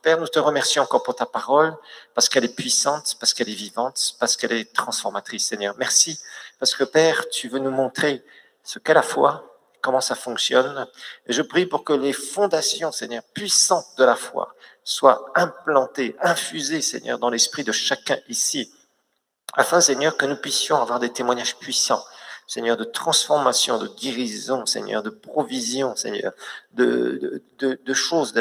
Père, nous te remercions encore pour ta parole, parce qu'elle est puissante, parce qu'elle est vivante, parce qu'elle est transformatrice, Seigneur. Merci, parce que Père, tu veux nous montrer ce qu'est la foi, comment ça fonctionne. Et je prie pour que les fondations, Seigneur, puissantes de la foi, soient implantées, infusées, Seigneur, dans l'esprit de chacun ici, afin, Seigneur, que nous puissions avoir des témoignages puissants, Seigneur, de transformation, de guérison, Seigneur, de provision, Seigneur, de choses,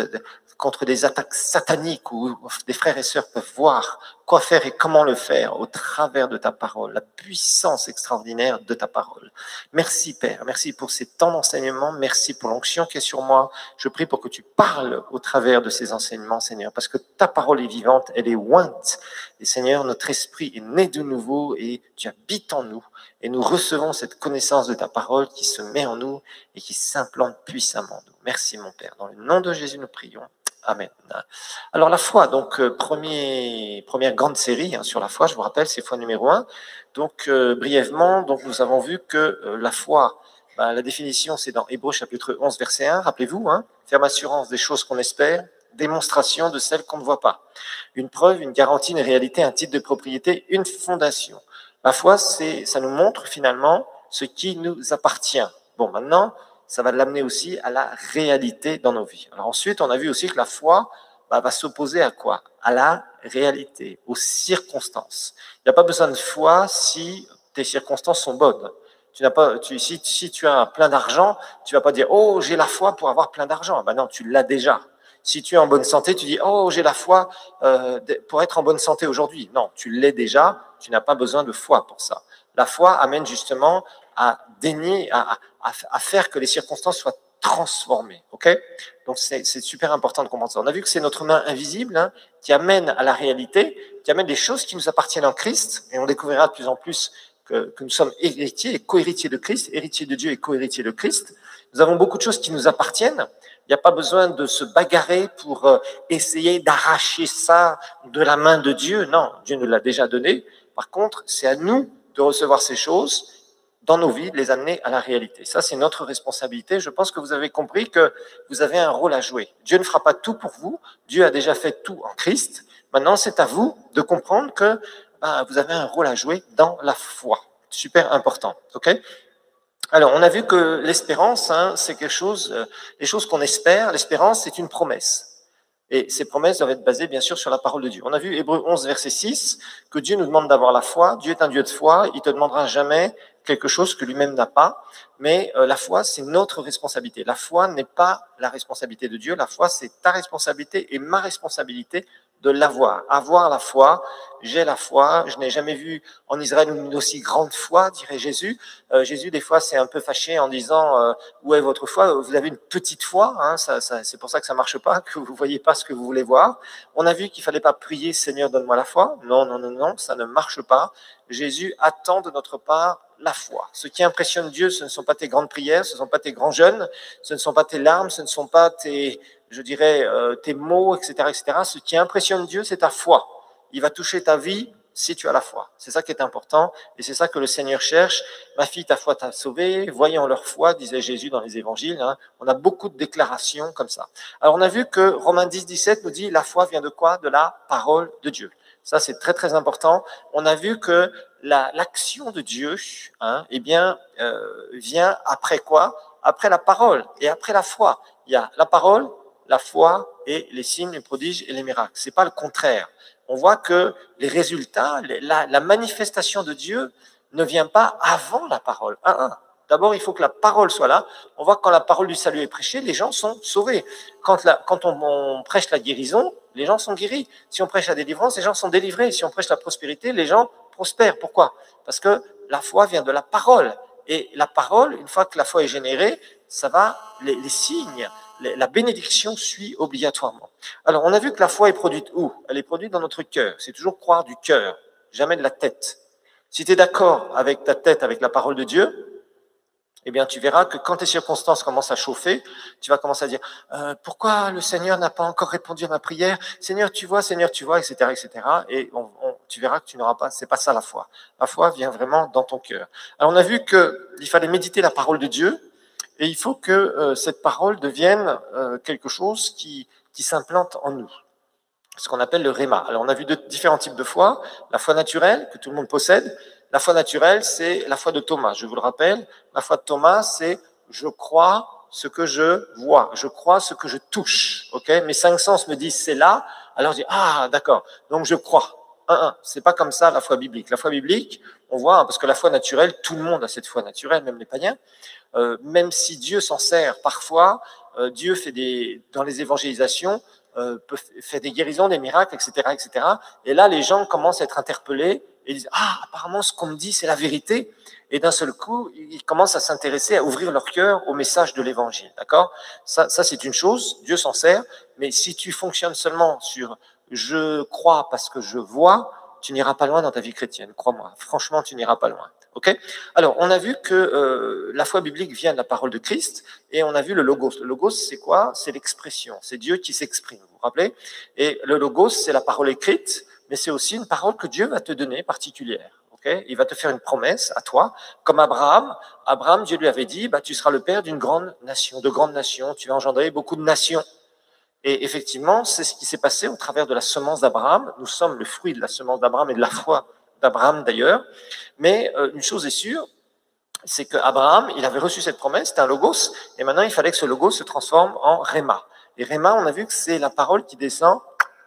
contre des attaques sataniques où des frères et sœurs peuvent voir quoi faire et comment le faire au travers de ta parole, la puissance extraordinaire de ta parole. Merci Père, merci pour ces temps d'enseignement, merci pour l'onction qui est sur moi. Je prie pour que tu parles au travers de ces enseignements, Seigneur, parce que ta parole est vivante, elle est ointe. Et Seigneur, notre esprit est né de nouveau et tu habites en nous. Et nous recevons cette connaissance de ta parole qui se met en nous et qui s'implante puissamment en nous. Merci mon Père. Dans le nom de Jésus, nous prions. Amen. Alors la foi, donc première grande série sur la foi, je vous rappelle, c'est foi numéro 1. Donc brièvement, donc nous avons vu que la foi, la définition c'est dans Hébreux chapitre 11 verset 1, rappelez-vous, ferme assurance des choses qu'on espère, démonstration de celles qu'on ne voit pas. Une preuve, une garantie, une réalité, un titre de propriété, une fondation. La foi, ça nous montre finalement ce qui nous appartient. Bon, maintenant, ça va l'amener aussi à la réalité dans nos vies. Alors ensuite, on a vu aussi que la foi va s'opposer à quoi? À la réalité, aux circonstances. Il n'y a pas besoin de foi si tes circonstances sont bonnes. Si tu as plein d'argent, tu ne vas pas dire « Oh, j'ai la foi pour avoir plein d'argent ». Ben non, tu l'as déjà. Si tu es en bonne santé, tu dis « Oh, j'ai la foi pour être en bonne santé aujourd'hui ». Non, tu l'es déjà, tu n'as pas besoin de foi pour ça. La foi amène justement à dénier, à faire que les circonstances soient transformées. Okay? Donc, c'est super important de comprendre ça. On a vu que c'est notre main invisible qui amène à la réalité, qui amène des choses qui nous appartiennent en Christ, et on découvrira de plus en plus que nous sommes héritiers et co-héritiers de Christ, héritiers de Dieu et co-héritiers de Christ. Nous avons beaucoup de choses qui nous appartiennent. Il n'y a pas besoin de se bagarrer pour essayer d'arracher ça de la main de Dieu. Non, Dieu nous l'a déjà donné. Par contre, c'est à nous de recevoir ces choses dans nos vies, de les amener à la réalité. Ça, c'est notre responsabilité. Je pense que vous avez compris que vous avez un rôle à jouer. Dieu ne fera pas tout pour vous. Dieu a déjà fait tout en Christ. Maintenant, c'est à vous de comprendre que vous avez un rôle à jouer dans la foi. Super important. OK? Alors, on a vu que l'espérance, c'est quelque chose, les choses qu'on espère, l'espérance, c'est une promesse. Et ces promesses doivent être basées, bien sûr, sur la parole de Dieu. On a vu Hébreux 11, verset 6, que Dieu nous demande d'avoir la foi. Dieu est un Dieu de foi. Il ne te demandera jamais quelque chose que lui-même n'a pas. Mais la foi, c'est notre responsabilité. La foi n'est pas la responsabilité de Dieu. La foi, c'est ta responsabilité et ma responsabilité de l'avoir. Avoir la foi, j'ai la foi. Je n'ai jamais vu en Israël une aussi grande foi, dirait Jésus. Jésus, des fois, c'est un peu fâché en disant où est votre foi? Vous avez une petite foi, c'est pour ça que ça marche pas, que vous voyez pas ce que vous voulez voir. On a vu qu'il fallait pas prier Seigneur, donne-moi la foi. Non, non, non, non, ça ne marche pas. Jésus attend de notre part la foi. Ce qui impressionne Dieu, ce ne sont pas tes grandes prières, ce ne sont pas tes grands jeûnes, ce ne sont pas tes larmes, ce ne sont pas tes, je dirais, tes mots, etc., etc. Ce qui impressionne Dieu, c'est ta foi. Il va toucher ta vie si tu as la foi. C'est ça qui est important et c'est ça que le Seigneur cherche. Ma fille, ta foi t'a sauvée. Voyons leur foi, disait Jésus dans les évangiles. On a beaucoup de déclarations comme ça. Alors, on a vu que Romains 10, 17 nous dit la foi vient de quoi? De la parole de Dieu. Ça, c'est très, très important. On a vu que l'action de Dieu vient après quoi? Après la parole et après la foi. Il y a la parole, la foi et les signes, les prodiges et les miracles. Ce n'est pas le contraire. On voit que les résultats, la manifestation de Dieu ne vient pas avant la parole. D'abord, il faut que la parole soit là. On voit que quand la parole du salut est prêchée, les gens sont sauvés. Quand on prêche la guérison, les gens sont guéris. Si on prêche la délivrance, les gens sont délivrés. Si on prêche la prospérité, les gens prospèrent. Pourquoi? Parce que la foi vient de la parole. Et la parole, une fois que la foi est générée, ça va, les signes, la bénédiction suit obligatoirement. Alors, on a vu que la foi est produite où? Elle est produite dans notre cœur. C'est toujours croire du cœur, jamais de la tête. Si tu es d'accord avec ta tête, avec la parole de Dieu, eh bien, tu verras que quand tes circonstances commencent à chauffer, tu vas commencer à dire pourquoi le Seigneur n'a pas encore répondu à ma prière? Seigneur, tu vois, etc., etc. Et tu verras que tu n'auras pas. C'est pas ça la foi. La foi vient vraiment dans ton cœur. Alors, on a vu qu'il fallait méditer la parole de Dieu. Et il faut que cette parole devienne quelque chose qui s'implante en nous. ce qu'on appelle le réma. Alors, on a vu différents types de foi. La foi naturelle, que tout le monde possède. La foi naturelle, c'est la foi de Thomas. Je vous le rappelle, la foi de Thomas, c'est je crois ce que je vois, je crois ce que je touche. Okay, mes cinq sens me disent c'est là, alors je dis ah d'accord, donc je crois. C'est pas comme ça la foi biblique. La foi biblique, on voit, parce que la foi naturelle, tout le monde a cette foi naturelle, même les païens. Même si Dieu s'en sert parfois, Dieu fait dans les évangélisations, fait des guérisons, des miracles, etc., etc. Et là, les gens commencent à être interpellés et disent ah apparemment ce qu'on me dit c'est la vérité. Et d'un seul coup, ils commencent à s'intéresser, à ouvrir leur cœur au message de l'évangile. D'accord ? Ça c'est une chose, Dieu s'en sert. Mais si tu fonctionnes seulement sur je crois parce que je vois, tu n'iras pas loin dans ta vie chrétienne, crois-moi. Franchement, tu n'iras pas loin. Okay ? Alors, on a vu que la foi biblique vient de la parole de Christ et on a vu le logos. Le logos, c'est quoi ? C'est l'expression. C'est Dieu qui s'exprime, vous vous rappelez ? Et le logos, c'est la parole écrite, mais c'est aussi une parole que Dieu va te donner particulière. Okay ? Il va te faire une promesse à toi, comme Abraham. Abraham, Dieu lui avait dit, tu seras le père d'une grande nation, de grandes nations, tu vas engendrer beaucoup de nations. Et effectivement, c'est ce qui s'est passé au travers de la semence d'Abraham. Nous sommes le fruit de la semence d'Abraham et de la foi d'Abraham d'ailleurs. Mais une chose est sûre, c'est qu'Abraham, il avait reçu cette promesse, c'était un logos, et maintenant il fallait que ce logos se transforme en réma. Et réma, on a vu que c'est la parole qui descend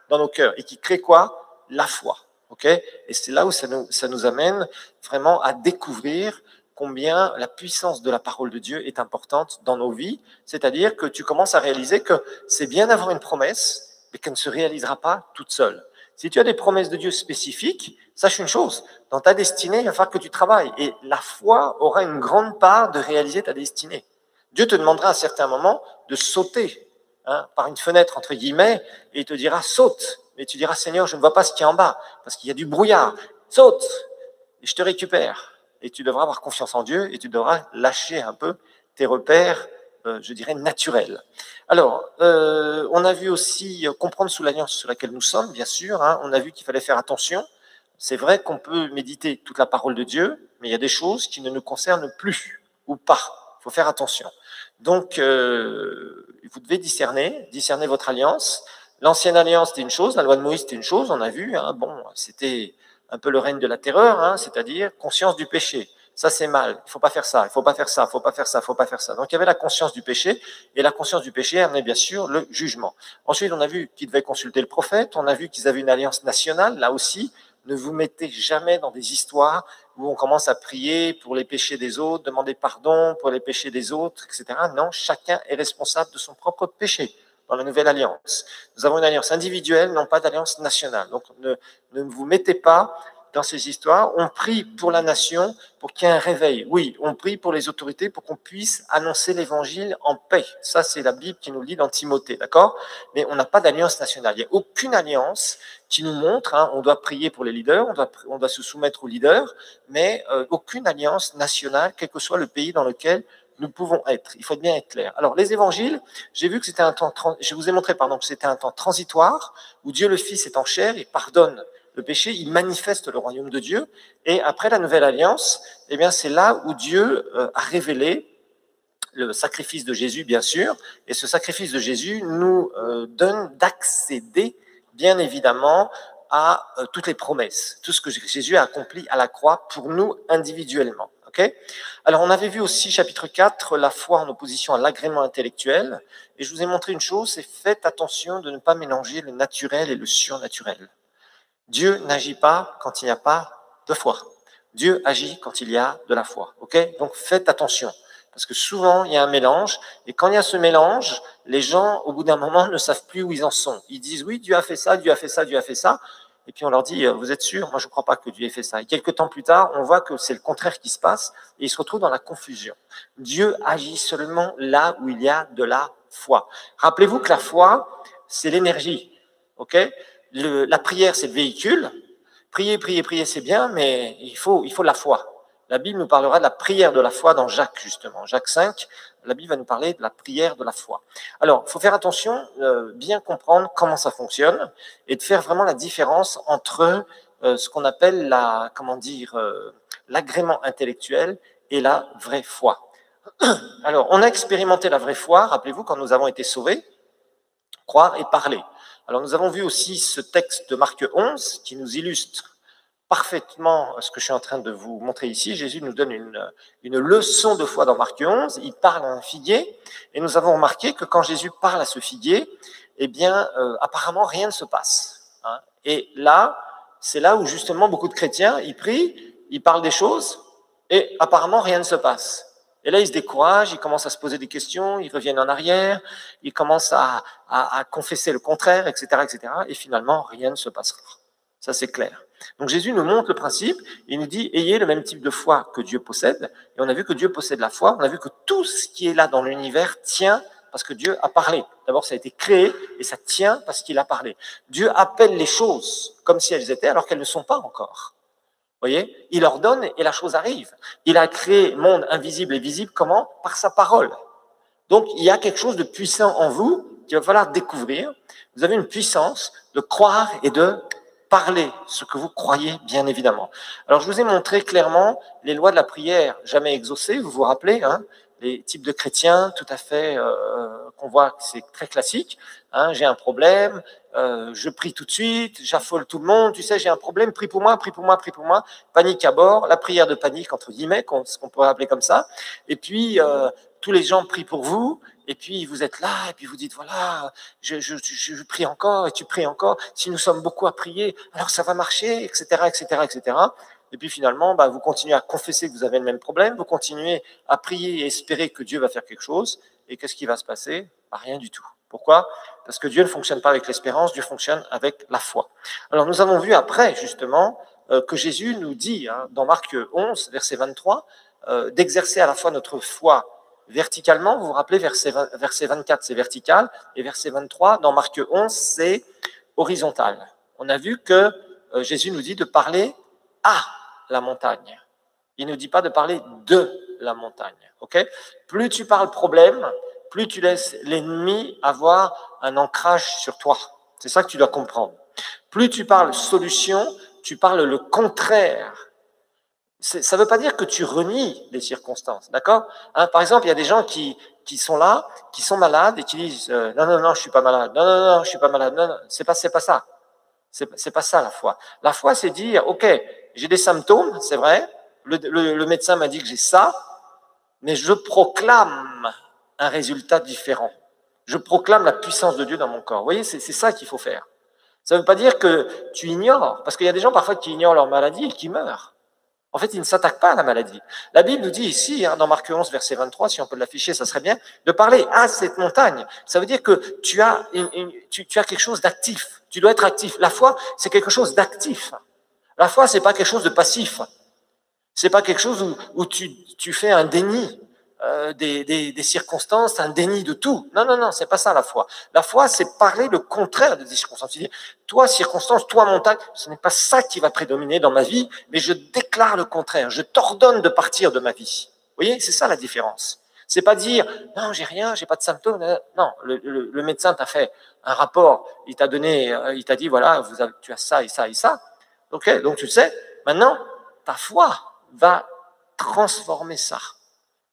dans nos cœurs et qui crée quoi ? La foi. Okay ? Et c'est là où ça nous amène vraiment à découvrir combien la puissance de la parole de Dieu est importante dans nos vies, c'est-à-dire que tu commences à réaliser que c'est bien d'avoir une promesse, mais qu'elle ne se réalisera pas toute seule. Si tu as des promesses de Dieu spécifiques, sache une chose, dans ta destinée, il va falloir que tu travailles, et la foi aura une grande part de réaliser ta destinée. Dieu te demandera à certains moments de sauter par une fenêtre, entre guillemets, et il te dira saute, mais tu diras Seigneur, je ne vois pas ce qu'il y a en bas, parce qu'il y a du brouillard, saute, et je te récupère. Et tu devras avoir confiance en Dieu et tu devras lâcher un peu tes repères, je dirais, naturels. Alors, on a vu aussi comprendre sous l'alliance sur laquelle nous sommes, bien sûr. On a vu qu'il fallait faire attention. C'est vrai qu'on peut méditer toute la parole de Dieu, mais il y a des choses qui ne nous concernent plus ou pas. Il faut faire attention. Donc, vous devez discerner votre alliance. L'ancienne alliance, c'était une chose. La loi de Moïse, c'était une chose. On a vu, c'était un peu le règne de la terreur, c'est-à-dire conscience du péché. Ça, c'est mal. Il ne faut pas faire ça, il ne faut pas faire ça, il ne faut pas faire ça, il ne faut pas faire ça. Donc, il y avait la conscience du péché, et la conscience du péché amenait bien sûr le jugement. Ensuite, on a vu qu'ils devaient consulter le prophète, on a vu qu'ils avaient une alliance nationale. Là aussi, ne vous mettez jamais dans des histoires où on commence à prier pour les péchés des autres, demander pardon pour les péchés des autres, etc. Non, chacun est responsable de son propre péché. Dans la nouvelle alliance, nous avons une alliance individuelle, non pas d'alliance nationale. Donc, ne vous mettez pas dans ces histoires. On prie pour la nation, pour qu'il y ait un réveil. Oui, on prie pour les autorités, pour qu'on puisse annoncer l'évangile en paix. Ça, c'est la Bible qui nous le dit dans Timothée, d'accord ? Mais on n'a pas d'alliance nationale. Il n'y a aucune alliance qui nous montre, on doit prier pour les leaders, on doit se soumettre aux leaders, mais aucune alliance nationale, quel que soit le pays dans lequel nous pouvons être. Il faut bien être clair. Alors, les évangiles, j'ai vu que c'était un temps, je vous ai montré, pardon, que c'était un temps transitoire, où Dieu le Fils est en chair, il pardonne le péché, il manifeste le royaume de Dieu, et après la nouvelle alliance, eh bien, c'est là où Dieu a révélé le sacrifice de Jésus, bien sûr, et ce sacrifice de Jésus nous donne d'accéder, bien évidemment, à toutes les promesses, tout ce que Jésus a accompli à la croix pour nous individuellement. Okay ? Alors, on avait vu aussi, chapitre 4, la foi en opposition à l'agrément intellectuel. Et je vous ai montré une chose, c'est faites attention de ne pas mélanger le naturel et le surnaturel. Dieu n'agit pas quand il n'y a pas de foi. Dieu agit quand il y a de la foi. Okay ? Donc, faites attention. Parce que souvent, il y a un mélange. Et quand il y a ce mélange, les gens, au bout d'un moment, ne savent plus où ils en sont. Ils disent, oui, Dieu a fait ça, Dieu a fait ça, Dieu a fait ça. Et puis on leur dit, vous êtes sûr? Moi, je ne crois pas que Dieu ait fait ça. Et quelques temps plus tard, on voit que c'est le contraire qui se passe et ils se retrouvent dans la confusion. Dieu agit seulement là où il y a de la foi. Rappelez-vous que la foi, c'est l'énergie. Okay ? La prière, c'est le véhicule. Prier, prier, prier, c'est bien, mais il faut la foi. La Bible nous parlera de la prière de la foi dans Jacques, justement. Jacques 5, la Bible va nous parler de la prière de la foi. Alors, il faut faire attention, bien comprendre comment ça fonctionne et de faire vraiment la différence entre ce qu'on appelle l'agrément intellectuel et la vraie foi. Alors, on a expérimenté la vraie foi, rappelez-vous, quand nous avons été sauvés. croire et parler. Alors nous avons vu aussi ce texte de Marc 11 qui nous illustre parfaitement ce que je suis en train de vous montrer ici. Jésus nous donne une leçon de foi dans Marc 11. Il parle à un figuier et nous avons remarqué que quand Jésus parle à ce figuier, eh bien, apparemment, rien ne se passe. Hein. Et là, c'est là où justement beaucoup de chrétiens, ils prient, ils parlent des choses et apparemment, rien ne se passe. Et là, ils se découragent, ils commencent à se poser des questions, ils reviennent en arrière, ils commencent à confesser le contraire, etc., etc. Et finalement, rien ne se passera. Ça, c'est clair. Donc Jésus nous montre le principe, il nous dit, ayez le même type de foi que Dieu possède. Et on a vu que Dieu possède la foi, on a vu que tout ce qui est là dans l'univers tient parce que Dieu a parlé. D'abord, ça a été créé et ça tient parce qu'il a parlé. Dieu appelle les choses comme si elles étaient alors qu'elles ne sont pas encore. Vous voyez, il ordonne et la chose arrive. Il a créé monde invisible et visible, comment? Par sa parole. Donc, il y a quelque chose de puissant en vous qu'il va falloir découvrir. Vous avez une puissance de croire et de parler ce que vous croyez, bien évidemment. Alors, je vous ai montré clairement les lois de la prière jamais exaucées, vous vous rappelez, hein, les types de chrétiens tout à fait qu'on voit, c'est très classique. Hein, j'ai un problème, je prie tout de suite, j'affole tout le monde, tu sais, j'ai un problème, prie pour moi, prie pour moi, prie pour moi. Panique à bord, la prière de panique, entre guillemets, ce qu'on pourrait appeler comme ça. Et puis, tous les gens prient pour vous, et puis vous êtes là, et puis vous dites, voilà, je prie encore, et tu pries encore. Si nous sommes beaucoup à prier, alors ça va marcher, etc., etc., etc. Et puis finalement, bah, vous continuez à confesser que vous avez le même problème, vous continuez à prier et espérer que Dieu va faire quelque chose. Et qu'est-ce qui va se passer? Bah, rien du tout. Pourquoi? Parce que Dieu ne fonctionne pas avec l'espérance, Dieu fonctionne avec la foi. Alors nous avons vu après, justement, que Jésus nous dit, hein, dans Marc 11, verset 23, d'exercer à la fois notre foi verticalement. Vous vous rappelez, verset 24, c'est vertical, et verset 23, dans Marc 11, c'est horizontal. On a vu que Jésus nous dit de parler à la montagne. Il ne nous dit pas de parler de la montagne. Okay? Plus tu parles problème, plus tu laisses l'ennemi avoir un ancrage sur toi. C'est ça que tu dois comprendre. Plus tu parles solution, tu parles le contraire. Ça ne veut pas dire que tu renies les circonstances, d'accord? Hein, par exemple, il y a des gens qui sont là, qui sont malades et qui disent non, non, non, je suis pas malade, non, non, non, je suis pas malade, non, non, c'est pas ça. C'est pas ça la foi. La foi, c'est dire, ok, j'ai des symptômes, c'est vrai, le médecin m'a dit que j'ai ça, mais je proclame un résultat différent. Je proclame la puissance de Dieu dans mon corps. Vous voyez, c'est ça qu'il faut faire. Ça ne veut pas dire que tu ignores, parce qu'il y a des gens parfois qui ignorent leur maladie et qui meurent. En fait, ils ne s'attaquent pas à la maladie. La Bible nous dit ici, hein, dans Marc 11, verset 23, si on peut l'afficher, ça serait bien, de parler à cette montagne. Ça veut dire que tu as quelque chose d'actif. Tu dois être actif. La foi, c'est quelque chose d'actif. La foi, c'est pas quelque chose de passif. C'est pas quelque chose où tu fais un déni des circonstances, un déni de tout. Non, non, non, c'est pas ça la foi. La foi, c'est parler le contraire des circonstances. Tu dis, toi, circonstance, toi, montagne, ce n'est pas ça qui va prédominer dans ma vie, mais je déclare le contraire. Je t'ordonne de partir de ma vie. Vous voyez, c'est ça la différence. C'est pas dire, non, j'ai rien, j'ai pas de symptômes. Non, le médecin t'a fait un rapport, il t'a donné, il t'a dit, voilà, tu as ça et ça et ça. Ok, donc tu le sais. Maintenant, ta foi va transformer ça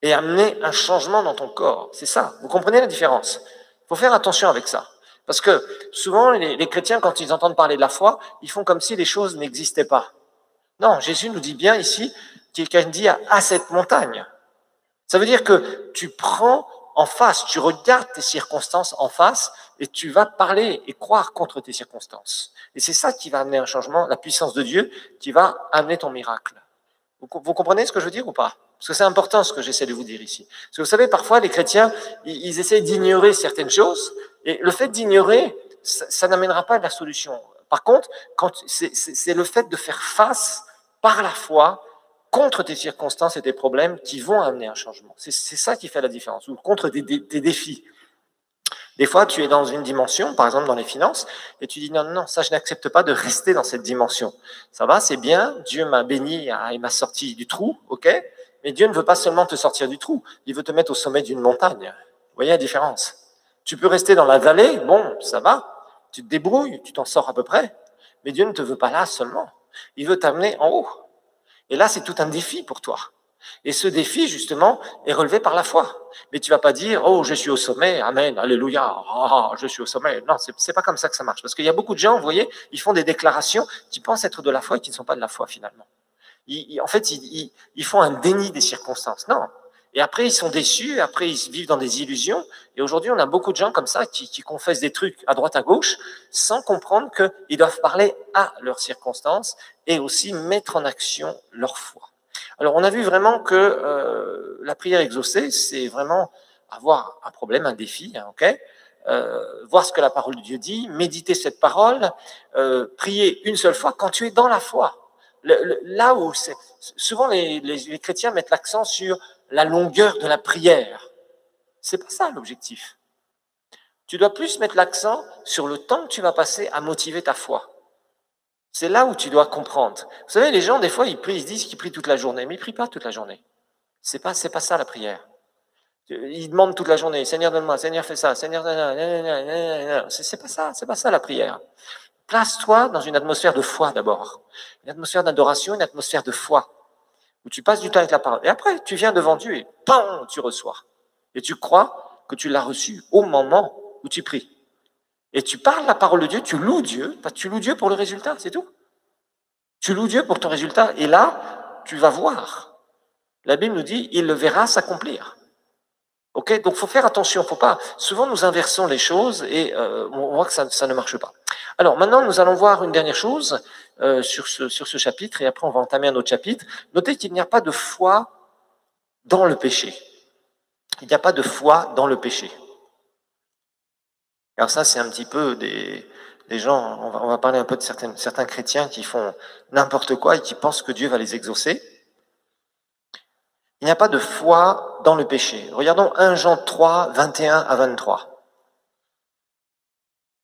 et amener un changement dans ton corps. C'est ça. Vous comprenez la différence? Il faut faire attention avec ça. Parce que souvent, les chrétiens, quand ils entendent parler de la foi, ils font comme si les choses n'existaient pas. Non, Jésus nous dit bien ici, quelqu'un dit à cette montagne. Ça veut dire que tu prends en face, tu regardes tes circonstances en face et tu vas parler et croire contre tes circonstances. Et c'est ça qui va amener un changement, la puissance de Dieu qui va amener ton miracle. Vous comprenez ce que je veux dire ou pas? Parce que c'est important ce que j'essaie de vous dire ici. Parce que vous savez, parfois, les chrétiens, ils essaient d'ignorer certaines choses, et le fait d'ignorer, ça n'amènera pas à la solution. Par contre, c'est le fait de faire face par la foi contre tes circonstances et tes problèmes qui vont amener un changement. C'est ça qui fait la différence, ou contre tes défis. Des fois, tu es dans une dimension, par exemple dans les finances, et tu dis non, non, ça je n'accepte pas de rester dans cette dimension. Ça va, c'est bien, Dieu m'a béni, il m'a sorti du trou, ok, mais Dieu ne veut pas seulement te sortir du trou, il veut te mettre au sommet d'une montagne. Vous voyez la différence? Tu peux rester dans la vallée, bon, ça va, tu te débrouilles, tu t'en sors à peu près, mais Dieu ne te veut pas là seulement, il veut t'amener en haut. Et là, c'est tout un défi pour toi. Et ce défi, justement, est relevé par la foi. Mais tu vas pas dire, oh, je suis au sommet, amen, alléluia, je suis au sommet. Non, c'est pas comme ça que ça marche. Parce qu'il y a beaucoup de gens, vous voyez, ils font des déclarations qui pensent être de la foi et qui ne sont pas de la foi, finalement. En fait, ils font un déni des circonstances. Non. Et après, ils sont déçus, après, ils vivent dans des illusions. Et aujourd'hui, on a beaucoup de gens comme ça qui confessent des trucs à droite, à gauche, sans comprendre qu'ils doivent parler à leurs circonstances et aussi mettre en action leur foi. Alors, on a vu vraiment que la prière exaucée, c'est vraiment avoir un problème, un défi, hein, ok, voir ce que la parole de Dieu dit, méditer cette parole, prier une seule fois quand tu es dans la foi. Là où souvent les chrétiens mettent l'accent sur la longueur de la prière. C'est pas ça l'objectif. Tu dois plus mettre l'accent sur le temps que tu vas passer à motiver ta foi. C'est là où tu dois comprendre. Vous savez, les gens, des fois, ils prient, ils disent qu'ils prient toute la journée, mais ils ne prient pas toute la journée. C'est pas ça la prière. Ils demandent toute la journée, Seigneur, donne-moi, Seigneur, fais ça, Seigneur, c'est pas ça la prière. Place-toi dans une atmosphère de foi d'abord, une atmosphère d'adoration, une atmosphère de foi, où tu passes du temps avec la parole. Et après, tu viens devant Dieu et pam, tu reçois. Et tu crois que tu l'as reçu au moment où tu pries. Et tu parles la parole de Dieu, tu loues Dieu pour le résultat, c'est tout. Tu loues Dieu pour ton résultat. Et là, tu vas voir. La Bible nous dit, il le verra s'accomplir. Ok, donc il faut faire attention, faut pas. Souvent nous inversons les choses et on voit que ça ne marche pas. Alors maintenant nous allons voir une dernière chose sur ce chapitre et après on va entamer un autre chapitre. Notez qu'il n'y a pas de foi dans le péché. Il n'y a pas de foi dans le péché. Alors ça c'est un petit peu des gens. On va parler un peu de certains chrétiens qui font n'importe quoi et qui pensent que Dieu va les exaucer. Il n'y a pas de foi dans le péché. Regardons 1 Jean 3, 21 à 23.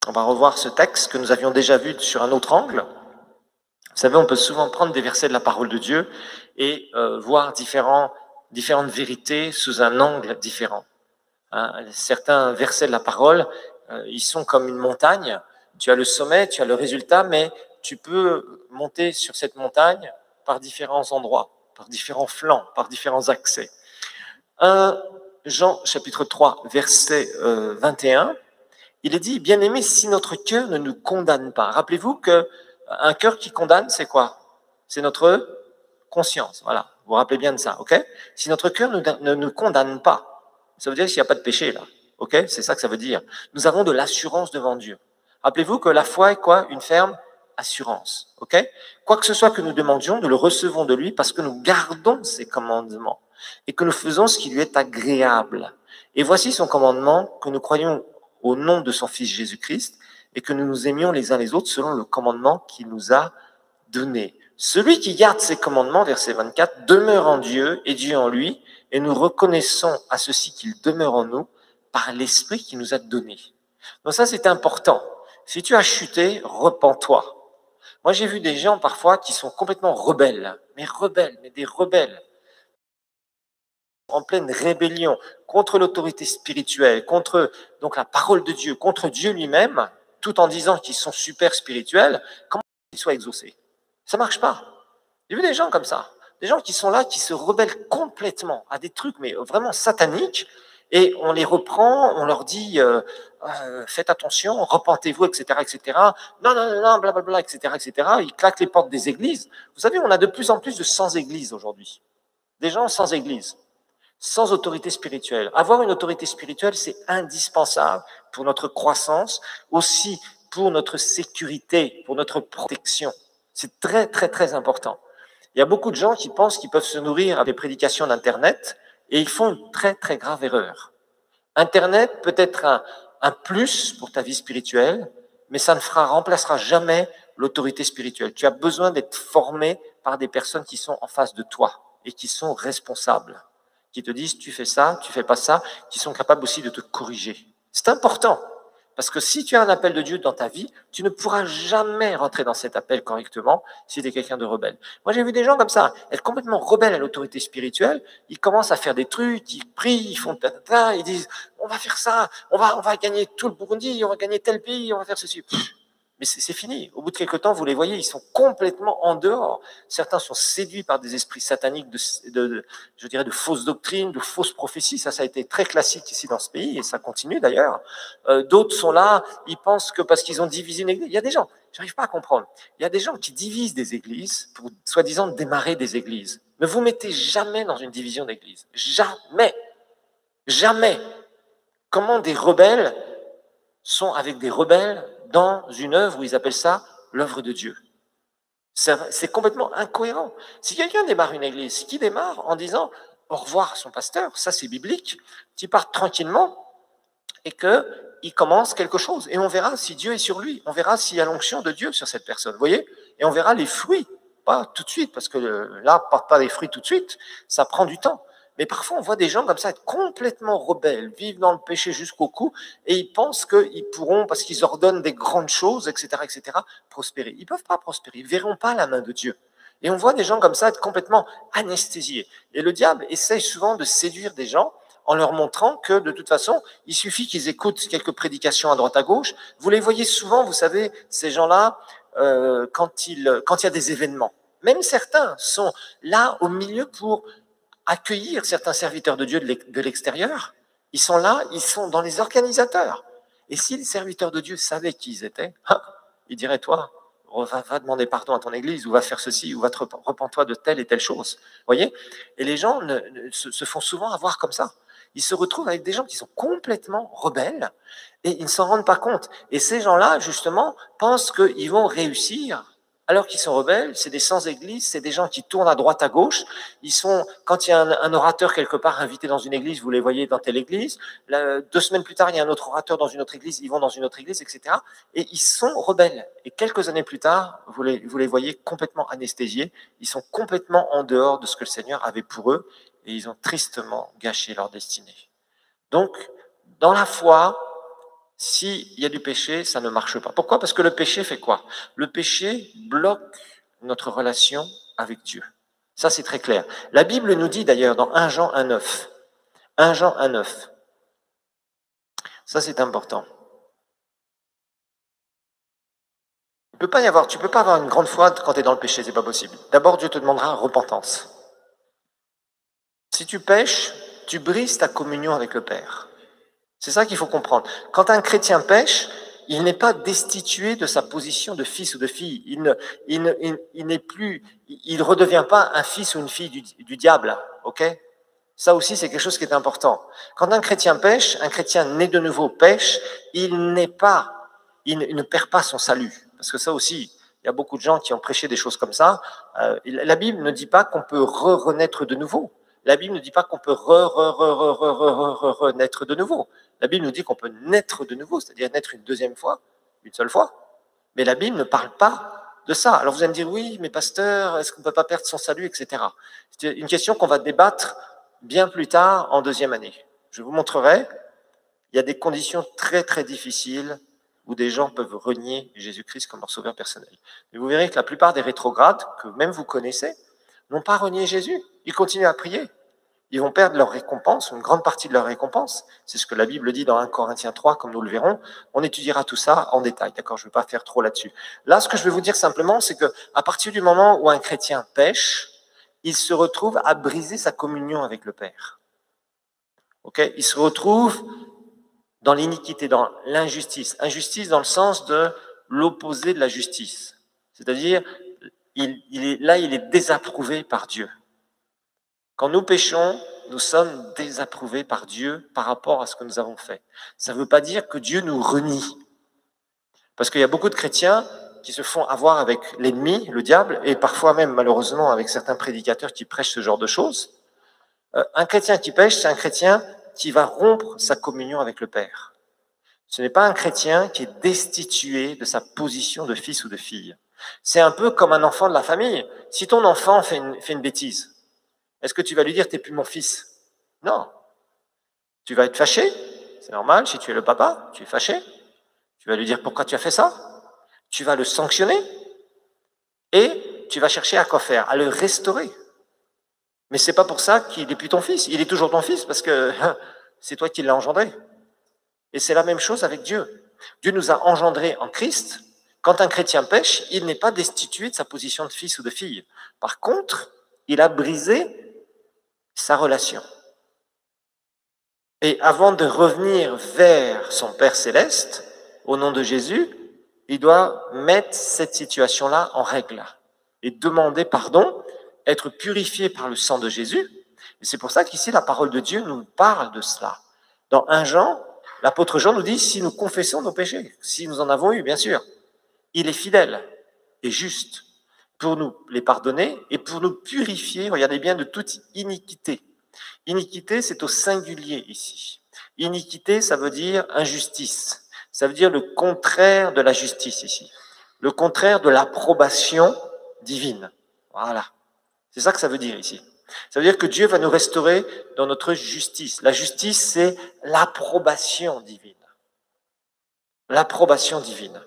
On va revoir ce texte que nous avions déjà vu sur un autre angle. Vous savez, on peut souvent prendre des versets de la parole de Dieu et voir différentes vérités sous un angle différent. Hein, certains versets de la parole, ils sont comme une montagne. Tu as le sommet, tu as le résultat, mais tu peux monter sur cette montagne par différents endroits, par différents flancs, par différents accès. 1 Jean chapitre 3, verset 21, il est dit, bien-aimés, si notre cœur ne nous condamne pas. Rappelez-vous qu'un cœur qui condamne, c'est quoi? C'est notre conscience. Voilà, vous vous rappelez bien de ça, ok? Si notre cœur ne nous condamne pas, ça veut dire qu'il n'y a pas de péché là, ok? C'est ça que ça veut dire. Nous avons de l'assurance devant Dieu. Rappelez-vous que la foi est quoi? Une ferme assurance, ok? Quoi que ce soit que nous demandions, nous le recevons de lui parce que nous gardons ses commandements et que nous faisons ce qui lui est agréable. Et voici son commandement, que nous croyons au nom de son Fils Jésus-Christ et que nous nous aimions les uns les autres selon le commandement qu'il nous a donné. Celui qui garde ses commandements, verset 24, demeure en Dieu et Dieu en lui, et nous reconnaissons à ceci qu'il demeure en nous par l'Esprit qu'il nous a donné. Donc ça, c'est important. Si tu as chuté, repens-toi. Moi, j'ai vu des gens parfois qui sont complètement rebelles, mais des rebelles, en pleine rébellion contre l'autorité spirituelle, contre donc la parole de Dieu, contre Dieu lui-même, tout en disant qu'ils sont super spirituels. Comment ils soient exaucés? Ça marche pas. J'ai vu des gens comme ça, des gens qui sont là, qui se rebellent complètement à des trucs mais vraiment sataniques, et on les reprend, on leur dit faites attention, repentez-vous, etc., etc. Non, non, non, blablabla, etc., etc. Ils claquent les portes des églises. Vous savez, on a de plus en plus de sans-églises aujourd'hui. Des gens sans église, sans autorité spirituelle. Avoir une autorité spirituelle, c'est indispensable pour notre croissance, aussi pour notre sécurité, pour notre protection. C'est très, très, très important. Il y a beaucoup de gens qui pensent qu'ils peuvent se nourrir avec des prédications d'Internet et ils font une très, très grave erreur. Internet peut être un plus pour ta vie spirituelle, mais ça ne remplacera jamais l'autorité spirituelle. Tu as besoin d'être formé par des personnes qui sont en face de toi et qui sont responsables, qui te disent tu fais ça, tu fais pas ça, qui sont capables aussi de te corriger. C'est important. Parce que si tu as un appel de Dieu dans ta vie, tu ne pourras jamais rentrer dans cet appel correctement si tu es quelqu'un de rebelle. Moi, j'ai vu des gens comme ça, être complètement rebelles à l'autorité spirituelle. Ils commencent à faire des trucs, ils prient, ils font ta, ils disent on va faire ça, on va gagner tout le Burundi, on va gagner tel pays, on va faire ceci. Mais c'est fini. Au bout de quelques temps, vous les voyez, ils sont complètement en dehors. Certains sont séduits par des esprits sataniques, je dirais de fausses doctrines, de fausses prophéties. Ça a été très classique ici dans ce pays et ça continue d'ailleurs. D'autres sont là, ils pensent que parce qu'ils ont divisé une église, il y a des gens, j'arrive pas à comprendre, il y a des gens qui divisent des églises pour soi-disant démarrer des églises. Ne vous mettez jamais dans une division d'église. Jamais. Jamais. Comment des rebelles sont avec des rebelles dans une œuvre où ils appellent ça l'œuvre de Dieu. C'est complètement incohérent. Si quelqu'un démarre une église, qui démarre en disant au revoir à son pasteur, ça c'est biblique, qui part tranquillement et qu'il commence quelque chose. Et on verra si Dieu est sur lui, on verra s'il y a l'onction de Dieu sur cette personne, vous voyez? Et on verra les fruits, pas tout de suite, parce que là, pas les fruits tout de suite, ça prend du temps. Mais parfois, on voit des gens comme ça être complètement rebelles, vivent dans le péché jusqu'au cou, et ils pensent qu'ils pourront, parce qu'ils ordonnent des grandes choses, etc., prospérer. Ils ne peuvent pas prospérer, ils ne verront pas la main de Dieu. Et on voit des gens comme ça être complètement anesthésiés. Et le diable essaye souvent de séduire des gens en leur montrant que, de toute façon, il suffit qu'ils écoutent quelques prédications à droite à gauche. Vous les voyez souvent, vous savez, ces gens-là, quand il y a des événements. Même certains sont là au milieu pour accueillir certains serviteurs de Dieu de l'extérieur. Ils sont là, ils sont dans les organisateurs. Et si les serviteurs de Dieu savaient qui ils étaient, ils diraient, toi, va demander pardon à ton église, ou va faire ceci, ou va te repens-toi de telle et telle chose. Vous voyez? Et les gens se font souvent avoir comme ça. Ils se retrouvent avec des gens qui sont complètement rebelles, et ils ne s'en rendent pas compte. Et ces gens-là, justement, pensent qu'ils vont réussir, alors qu'ils sont rebelles, c'est des sans-église, c'est des gens qui tournent à droite, à gauche. Ils sont, quand il y a un orateur quelque part invité dans une église, vous les voyez dans telle église. 2 semaines plus tard, il y a un autre orateur dans une autre église, ils vont dans une autre église, etc. Et ils sont rebelles. Et quelques années plus tard, vous les voyez complètement anesthésiés. Ils sont complètement en dehors de ce que le Seigneur avait pour eux, et ils ont tristement gâché leur destinée. Donc, dans la foi, s'il y a du péché, ça ne marche pas. Pourquoi? Parce que le péché fait quoi? Le péché bloque notre relation avec Dieu. Ça, c'est très clair. La Bible nous dit d'ailleurs dans 1 Jean 1,9. 1 Jean 1,9. Ça, c'est important. Tu peux pas avoir une grande foi quand tu es dans le péché, c'est pas possible. D'abord, Dieu te demandera repentance. Si tu pèches, tu brises ta communion avec le Père. C'est ça qu'il faut comprendre. Quand un chrétien pêche, il n'est pas destitué de sa position de fils ou de fille. Il n'est plus, il redevient pas un fils ou une fille du diable. Ok? Ça aussi, c'est quelque chose qui est important. Quand un chrétien pêche, un chrétien né de nouveau pêche, il ne perd pas son salut. Parce que ça aussi, il y a beaucoup de gens qui ont prêché des choses comme ça. La Bible ne dit pas qu'on peut renaître de nouveau. La Bible ne dit pas qu'on peut renaître de nouveau. La Bible nous dit qu'on peut naître de nouveau, c'est-à-dire naître une deuxième fois, une seule fois. Mais la Bible ne parle pas de ça. Alors vous allez me dire, oui, mais pasteur, est-ce qu'on ne peut pas perdre son salut, etc. C'est une question qu'on va débattre bien plus tard en 2e année. Je vous montrerai, il y a des conditions très très difficiles où des gens peuvent renier Jésus-Christ comme leur sauveur personnel. Et vous verrez que la plupart des rétrogrades, que même vous connaissez, n'ont pas renié Jésus. Ils continuent à prier. Ils vont perdre leur récompense, une grande partie de leur récompense. C'est ce que la Bible dit dans 1 Corinthiens 3, comme nous le verrons. On étudiera tout ça en détail, d'accord? Je ne vais pas faire trop là-dessus. Là, ce que je vais vous dire simplement, c'est qu'à partir du moment où un chrétien pêche, il se retrouve à briser sa communion avec le Père. Okay? Il se retrouve dans l'iniquité, dans l'injustice. Injustice dans le sens de l'opposé de la justice. C'est-à-dire, il est désapprouvé par Dieu. Quand nous péchons, nous sommes désapprouvés par Dieu par rapport à ce que nous avons fait. Ça ne veut pas dire que Dieu nous renie. Parce qu'il y a beaucoup de chrétiens qui se font avoir avec l'ennemi, le diable, et parfois même, malheureusement, avec certains prédicateurs qui prêchent ce genre de choses. Un chrétien qui pêche, c'est un chrétien qui va rompre sa communion avec le Père. Ce n'est pas un chrétien qui est destitué de sa position de fils ou de fille. C'est un peu comme un enfant de la famille. Si ton enfant fait une bêtise, est-ce que tu vas lui dire, t'es plus mon fils? Non. Tu vas être fâché, c'est normal, si tu es le papa, tu es fâché. Tu vas lui dire, pourquoi tu as fait ça? Tu vas le sanctionner et tu vas chercher à quoi faire? À le restaurer. Mais c'est pas pour ça qu'il n'est plus ton fils. Il est toujours ton fils parce que c'est toi qui l'as engendré. Et c'est la même chose avec Dieu. Dieu nous a engendrés en Christ, Quand un chrétien pêche, il n'est pas destitué de sa position de fils ou de fille. Par contre, il a brisé sa relation. Et avant de revenir vers son Père céleste, au nom de Jésus, il doit mettre cette situation-là en règle et demander pardon, être purifié par le sang de Jésus. Et c'est pour ça qu'ici, la parole de Dieu nous parle de cela. Dans 1 Jean, l'apôtre Jean nous dit, si nous confessons nos péchés, si nous en avons eu, bien sûr, il est fidèle et juste pour nous les pardonner et pour nous purifier, regardez bien, de toute iniquité. Iniquité, c'est au singulier ici. Iniquité, ça veut dire injustice. Ça veut dire le contraire de la justice ici. Le contraire de l'approbation divine. Voilà. C'est ça que ça veut dire ici. Ça veut dire que Dieu va nous restaurer dans notre justice. La justice, c'est l'approbation divine. L'approbation divine.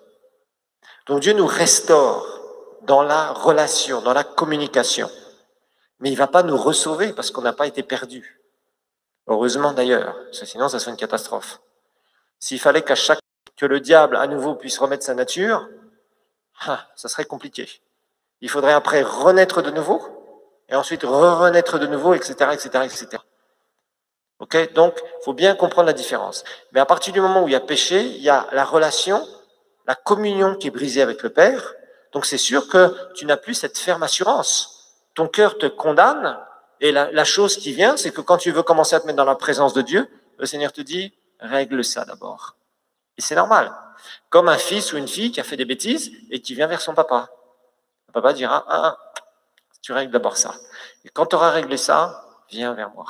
Donc Dieu nous restaure dans la relation, dans la communication. Mais il ne va pas nous ressauver parce qu'on n'a pas été perdus. Heureusement d'ailleurs, parce que sinon ça serait une catastrophe. S'il fallait que le diable à nouveau puisse remettre sa nature, ça serait compliqué. Il faudrait après renaître de nouveau, et ensuite renaître de nouveau, etc., etc., etc. Ok? Donc, il faut bien comprendre la différence. Mais à partir du moment où il y a péché, il y a la relation, la communion qui est brisée avec le Père. Donc c'est sûr que tu n'as plus cette ferme assurance. Ton cœur te condamne, et la chose qui vient, c'est que quand tu veux commencer à te mettre dans la présence de Dieu, le Seigneur te dit, règle ça d'abord. Et c'est normal. Comme un fils ou une fille qui a fait des bêtises et qui vient vers son papa. Le papa dira, tu règles d'abord ça. Et quand tu auras réglé ça, viens vers moi.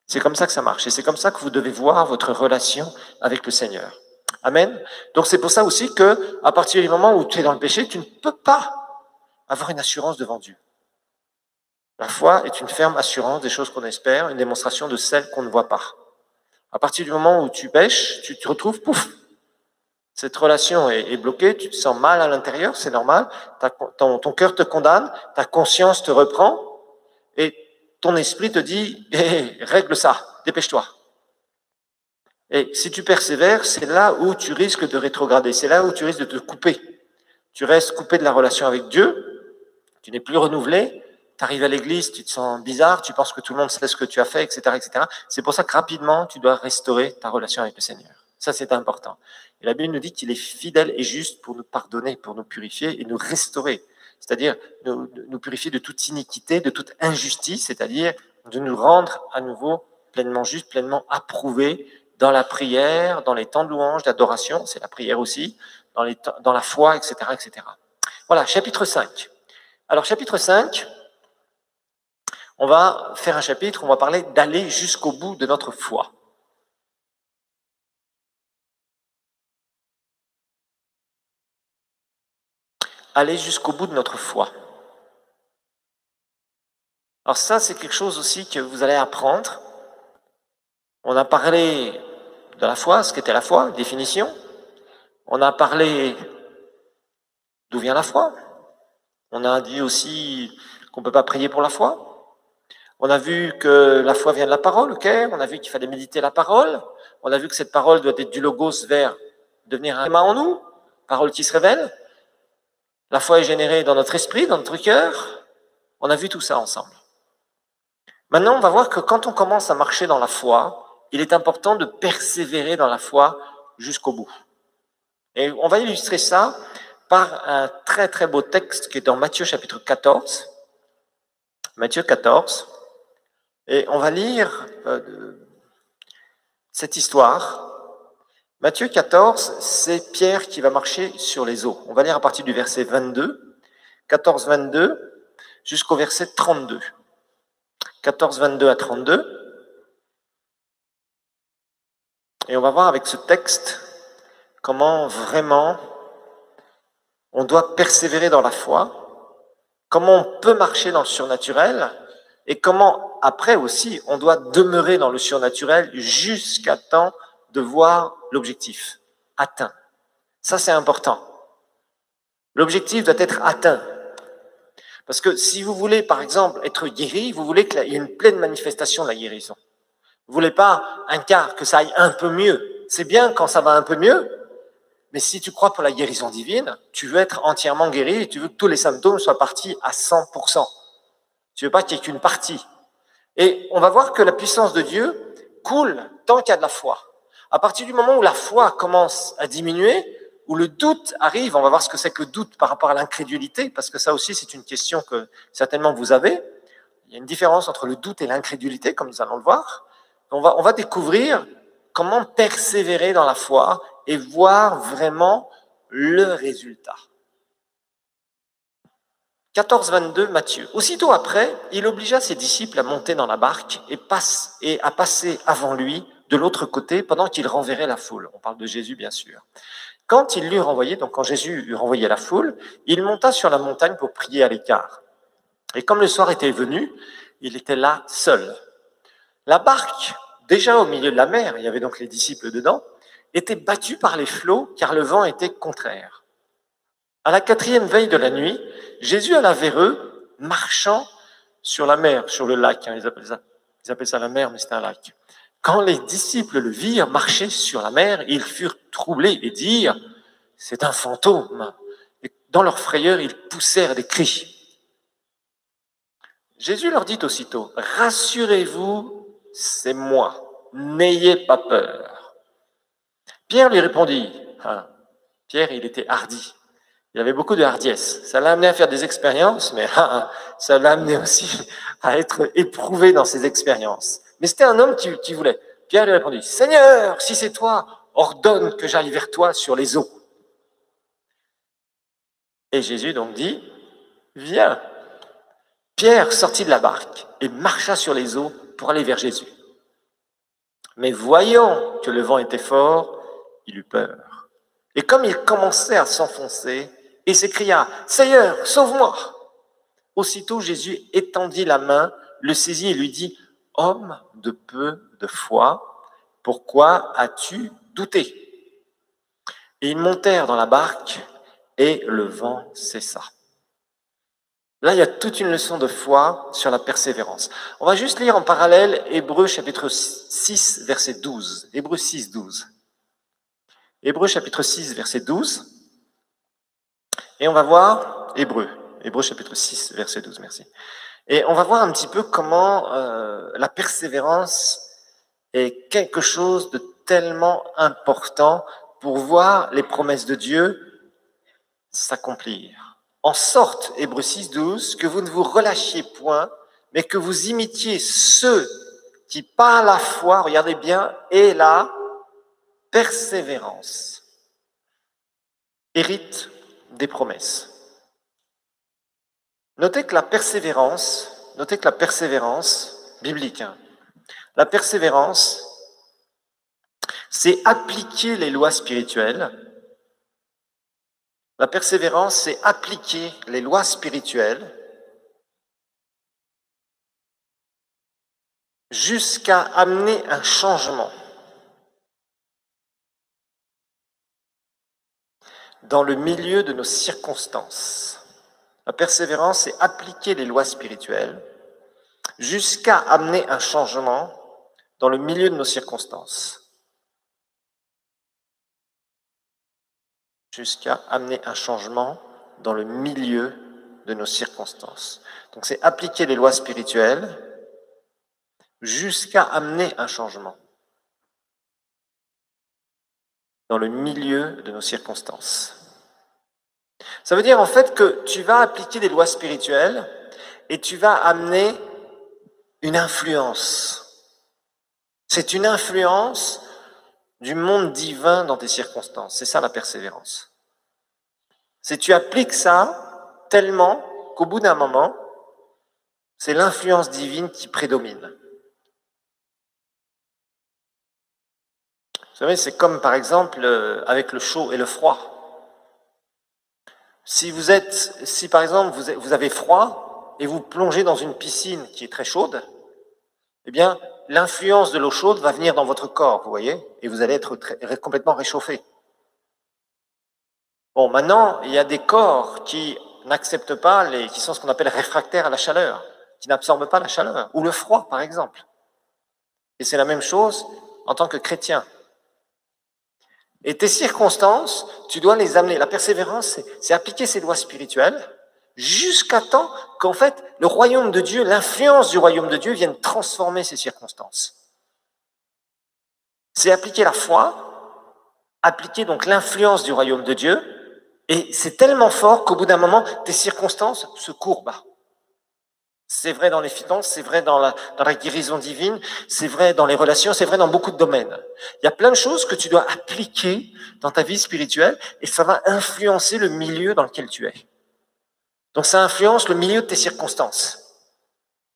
C'est comme ça que ça marche. Et c'est comme ça que vous devez voir votre relation avec le Seigneur. Amen. Donc c'est pour ça aussi que, à partir du moment où tu es dans le péché, tu ne peux pas avoir une assurance devant Dieu. La foi est une ferme assurance des choses qu'on espère, une démonstration de celles qu'on ne voit pas. À partir du moment où tu pêches, tu te retrouves, pouf, cette relation est bloquée, tu te sens mal à l'intérieur, c'est normal, ton cœur te condamne, ta conscience te reprend, et ton esprit te dit, règle ça, dépêche-toi. Et si tu persévères, c'est là où tu risques de rétrograder, c'est là où tu risques de te couper. Tu restes coupé de la relation avec Dieu, tu n'es plus renouvelé, tu arrives à l'église, tu te sens bizarre, tu penses que tout le monde sait ce que tu as fait, etc., etc. C'est pour ça que rapidement, tu dois restaurer ta relation avec le Seigneur. Ça, c'est important. Et la Bible nous dit qu'il est fidèle et juste pour nous pardonner, pour nous purifier et nous restaurer. C'est-à-dire nous purifier de toute iniquité, de toute injustice, c'est-à-dire de nous rendre à nouveau pleinement juste, pleinement approuvé dans la prière, dans les temps de louange, d'adoration, c'est la prière aussi, dans la foi, etc., etc. Voilà, chapitre 5. Alors, chapitre 5, on va faire un chapitre où on va parler d'aller jusqu'au bout de notre foi. Aller jusqu'au bout de notre foi. Alors ça, c'est quelque chose aussi que vous allez apprendre. On a parlé de la foi, ce qu'était la foi, définition. On a parlé d'où vient la foi. On a dit aussi qu'on ne peut pas prier pour la foi. On a vu que la foi vient de la parole, ok. On a vu qu'il fallait méditer la parole. On a vu que cette parole doit être du logos vers devenir un en nous, parole qui se révèle. La foi est générée dans notre esprit, dans notre cœur. On a vu tout ça ensemble. Maintenant, on va voir que quand on commence à marcher dans la foi, il est important de persévérer dans la foi jusqu'au bout. Et on va illustrer ça par un très très beau texte qui est dans Matthieu chapitre 14. Matthieu 14. Et on va lire cette histoire. Matthieu 14, c'est Pierre qui va marcher sur les eaux. On va lire à partir du verset 22, 14, 22, jusqu'au verset 32. 14, 22 à 32. Et on va voir avec ce texte comment vraiment on doit persévérer dans la foi, comment on peut marcher dans le surnaturel, et comment après aussi on doit demeurer dans le surnaturel jusqu'à temps de voir l'objectif atteint. Ça, c'est important. L'objectif doit être atteint. Parce que si vous voulez, par exemple, être guéri, vous voulez qu'il y ait une pleine manifestation de la guérison. Vous voulez pas un quart, que ça aille un peu mieux. C'est bien quand ça va un peu mieux, Mais si tu crois pour la guérison divine, tu veux être entièrement guéri et tu veux que tous les symptômes soient partis à 100%. Tu ne veux pas qu'il n'y ait qu'une partie. Et on va voir que la puissance de Dieu coule tant qu'il y a de la foi. À partir du moment où la foi commence à diminuer, où le doute arrive, on va voir ce que c'est que le doute par rapport à l'incrédulité, parce que ça aussi c'est une question que certainement vous avez. Il y a une différence entre le doute et l'incrédulité, comme nous allons le voir. On va découvrir comment persévérer dans la foi et voir vraiment le résultat. 14-22, Matthieu. Aussitôt après, il obligea ses disciples à monter dans la barque et à passer avant lui de l'autre côté pendant qu'il renverrait la foule. On parle de Jésus, bien sûr. Quand il l'eut renvoyé, donc quand Jésus eut renvoyé la foule, il monta sur la montagne pour prier à l'écart. Et comme le soir était venu, il était là seul. La barque, déjà au milieu de la mer, il y avait donc les disciples dedans, était battue par les flots car le vent était contraire. À la 4e veille de la nuit, Jésus alla vers eux, marchant sur la mer, sur le lac. Ils appellent ça la mer, mais c'est un lac. Quand les disciples le virent marcher sur la mer, ils furent troublés et dirent « C'est un fantôme !» Et dans leur frayeur, ils poussèrent des cris. Jésus leur dit aussitôt « Rassurez-vous, c'est moi, n'ayez pas peur. » Pierre lui répondit, Pierre, il était hardi. Il avait beaucoup de hardiesse. Ça l'a amené à faire des expériences, mais ça l'a amené aussi à être éprouvé dans ses expériences. Mais c'était un homme qui voulait. Pierre lui répondit, « Seigneur, si c'est toi, ordonne que j'aille vers toi sur les eaux. » Et Jésus donc dit, « Viens. » Pierre sortit de la barque et marcha sur les eaux pour aller vers Jésus. Mais voyant que le vent était fort, il eut peur. Et comme il commençait à s'enfoncer, il s'écria, « Seigneur, sauve-moi !» Aussitôt Jésus étendit la main, le saisit et lui dit, « Homme de peu de foi, pourquoi as-tu douté ?» Et ils montèrent dans la barque et le vent cessa. Là, il y a toute une leçon de foi sur la persévérance. On va juste lire en parallèle Hébreux chapitre 6, verset 12. Hébreux 6, 12. Hébreux chapitre 6, verset 12. Et on va voir Hébreux chapitre 6, verset 12, merci. Et on va voir un petit peu comment la persévérance est quelque chose de tellement important pour voir les promesses de Dieu s'accomplir. En sorte, Hébreux 6, 12, que vous ne vous relâchiez point, mais que vous imitiez ceux qui, par la foi, regardez bien, et la persévérance, héritent des promesses. Notez que la persévérance biblique, la persévérance, c'est appliquer les lois spirituelles. La persévérance, c'est appliquer les lois spirituelles jusqu'à amener un changement dans le milieu de nos circonstances. La persévérance, c'est appliquer les lois spirituelles jusqu'à amener un changement dans le milieu de nos circonstances. Jusqu'à amener un changement dans le milieu de nos circonstances. Donc c'est appliquer les lois spirituelles jusqu'à amener un changement dans le milieu de nos circonstances. Ça veut dire en fait que tu vas appliquer des lois spirituelles et tu vas amener une influence. C'est une influence du monde divin dans tes circonstances. C'est ça la persévérance. C'est tu appliques ça tellement qu'au bout d'un moment, c'est l'influence divine qui prédomine. Vous savez, c'est comme par exemple avec le chaud et le froid. Si par exemple vous avez froid et vous plongez dans une piscine qui est très chaude, eh bien, l'influence de l'eau chaude va venir dans votre corps, vous voyez, et vous allez être complètement réchauffé. Bon, maintenant, il y a des corps qui n'acceptent pas, qui sont ce qu'on appelle réfractaires à la chaleur, qui n'absorbent pas la chaleur, ou le froid, par exemple. Et c'est la même chose en tant que chrétien. Et tes circonstances, tu dois les amener. La persévérance, c'est appliquer ces lois spirituelles jusqu'à temps qu'en fait, le royaume de Dieu, l'influence du royaume de Dieu vienne transformer ces circonstances. C'est appliquer la foi, appliquer donc l'influence du royaume de Dieu, et c'est tellement fort qu'au bout d'un moment, tes circonstances se courbent. C'est vrai dans les finances, c'est vrai dans la guérison divine, c'est vrai dans les relations, c'est vrai dans beaucoup de domaines. Il y a plein de choses que tu dois appliquer dans ta vie spirituelle et ça va influencer le milieu dans lequel tu es. Donc ça influence le milieu de tes circonstances.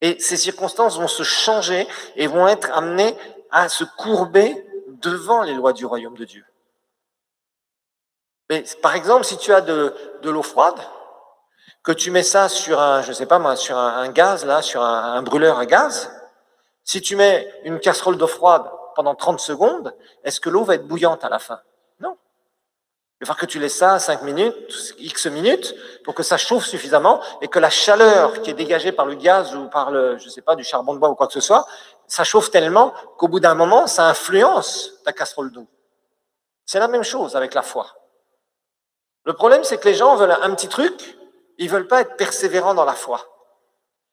Et ces circonstances vont se changer et vont être amenées à se courber devant les lois du royaume de Dieu. Mais, par exemple, si tu as de l'eau froide, que tu mets ça sur un, je sais pas moi, sur un gaz, là, sur un brûleur à gaz, si tu mets une casserole d'eau froide pendant 30 secondes, est-ce que l'eau va être bouillante à la fin? Non. Il va falloir que tu laisses ça 5 minutes, X minutes, pour que ça chauffe suffisamment et que la chaleur qui est dégagée par le gaz ou par le, je sais pas, du charbon de bois ou quoi que ce soit, ça chauffe tellement qu'au bout d'un moment, ça influence ta casserole d'eau. C'est la même chose avec la foi. Le problème, c'est que les gens veulent un petit truc, ils ne veulent pas être persévérants dans la foi.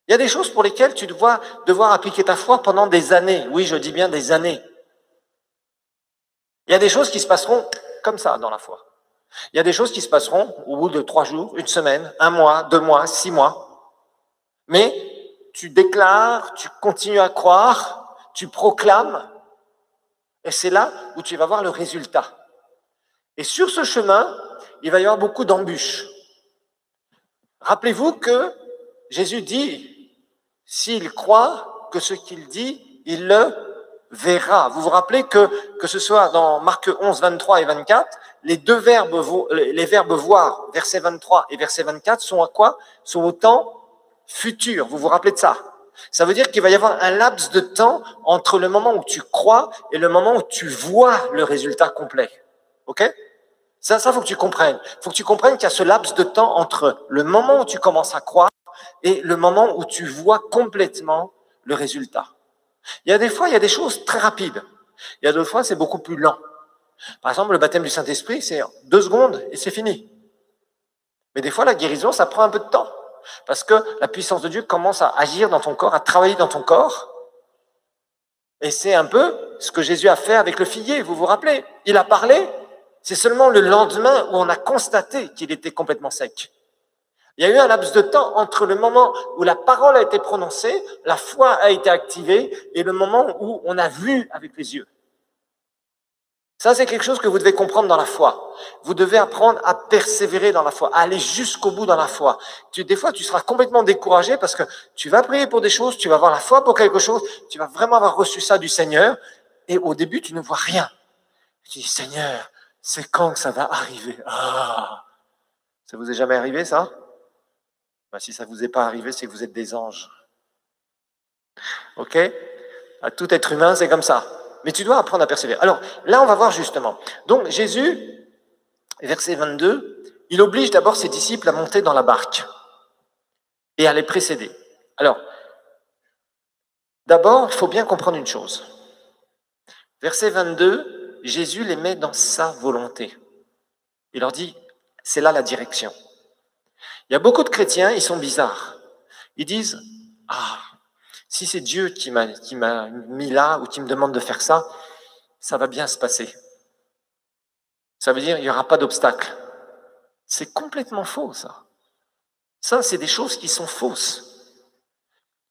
Il y a des choses pour lesquelles tu dois devoir appliquer ta foi pendant des années. Oui, je dis bien des années. Il y a des choses qui se passeront comme ça dans la foi. Il y a des choses qui se passeront au bout de 3 jours, 1 semaine, 1 mois, 2 mois, 6 mois. Mais tu déclares, tu continues à croire, tu proclames, et c'est là où tu vas voir le résultat. Et sur ce chemin, il va y avoir beaucoup d'embûches. Rappelez-vous que Jésus dit, s'il croit que ce qu'il dit, il le verra. Vous vous rappelez que ce soit dans Marc 11, 23 et 24, les verbes voir, verset 23 et verset 24, sont à quoi? Sont au temps futur. Vous vous rappelez de ça? Ça veut dire qu'il va y avoir un laps de temps entre le moment où tu crois et le moment où tu vois le résultat complet. OK? Ça, faut que tu comprennes. Faut que tu comprennes qu'il y a ce laps de temps entre le moment où tu commences à croire et le moment où tu vois complètement le résultat. Il y a des fois, il y a des choses très rapides. Il y a d'autres fois, c'est beaucoup plus lent. Par exemple, le baptême du Saint-Esprit, c'est 2 secondes et c'est fini. Mais des fois, la guérison, ça prend un peu de temps. Parce que la puissance de Dieu commence à agir dans ton corps, à travailler dans ton corps. Et c'est un peu ce que Jésus a fait avec le figuier, vous vous rappelez? Il a parlé. C'est seulement le lendemain où on a constaté qu'il était complètement sec. Il y a eu un laps de temps entre le moment où la parole a été prononcée, la foi a été activée, et le moment où on a vu avec les yeux. Ça, c'est quelque chose que vous devez comprendre dans la foi. Vous devez apprendre à persévérer dans la foi, à aller jusqu'au bout dans la foi. Des fois, tu seras complètement découragé parce que tu vas prier pour des choses, tu vas avoir la foi pour quelque chose, tu vas vraiment avoir reçu ça du Seigneur, et au début, tu ne vois rien. Tu dis, Seigneur, c'est quand que ça va arriver? Ah, ça vous est jamais arrivé, ça? Ben, si ça ne vous est pas arrivé, c'est que vous êtes des anges. OK? À tout être humain, c'est comme ça. Mais tu dois apprendre à persévérer. Alors, là, on va voir justement. Donc, Jésus, verset 22, il oblige d'abord ses disciples à monter dans la barque et à les précéder. Alors, d'abord, il faut bien comprendre une chose. Verset 22, Jésus les met dans sa volonté. Il leur dit, c'est là la direction. Il y a beaucoup de chrétiens, ils sont bizarres. Ils disent, ah, si c'est Dieu qui m'a mis là ou qui me demande de faire ça, ça va bien se passer. Ça veut dire, il n'y aura pas d'obstacle. C'est complètement faux, ça. Ça, c'est des choses qui sont fausses.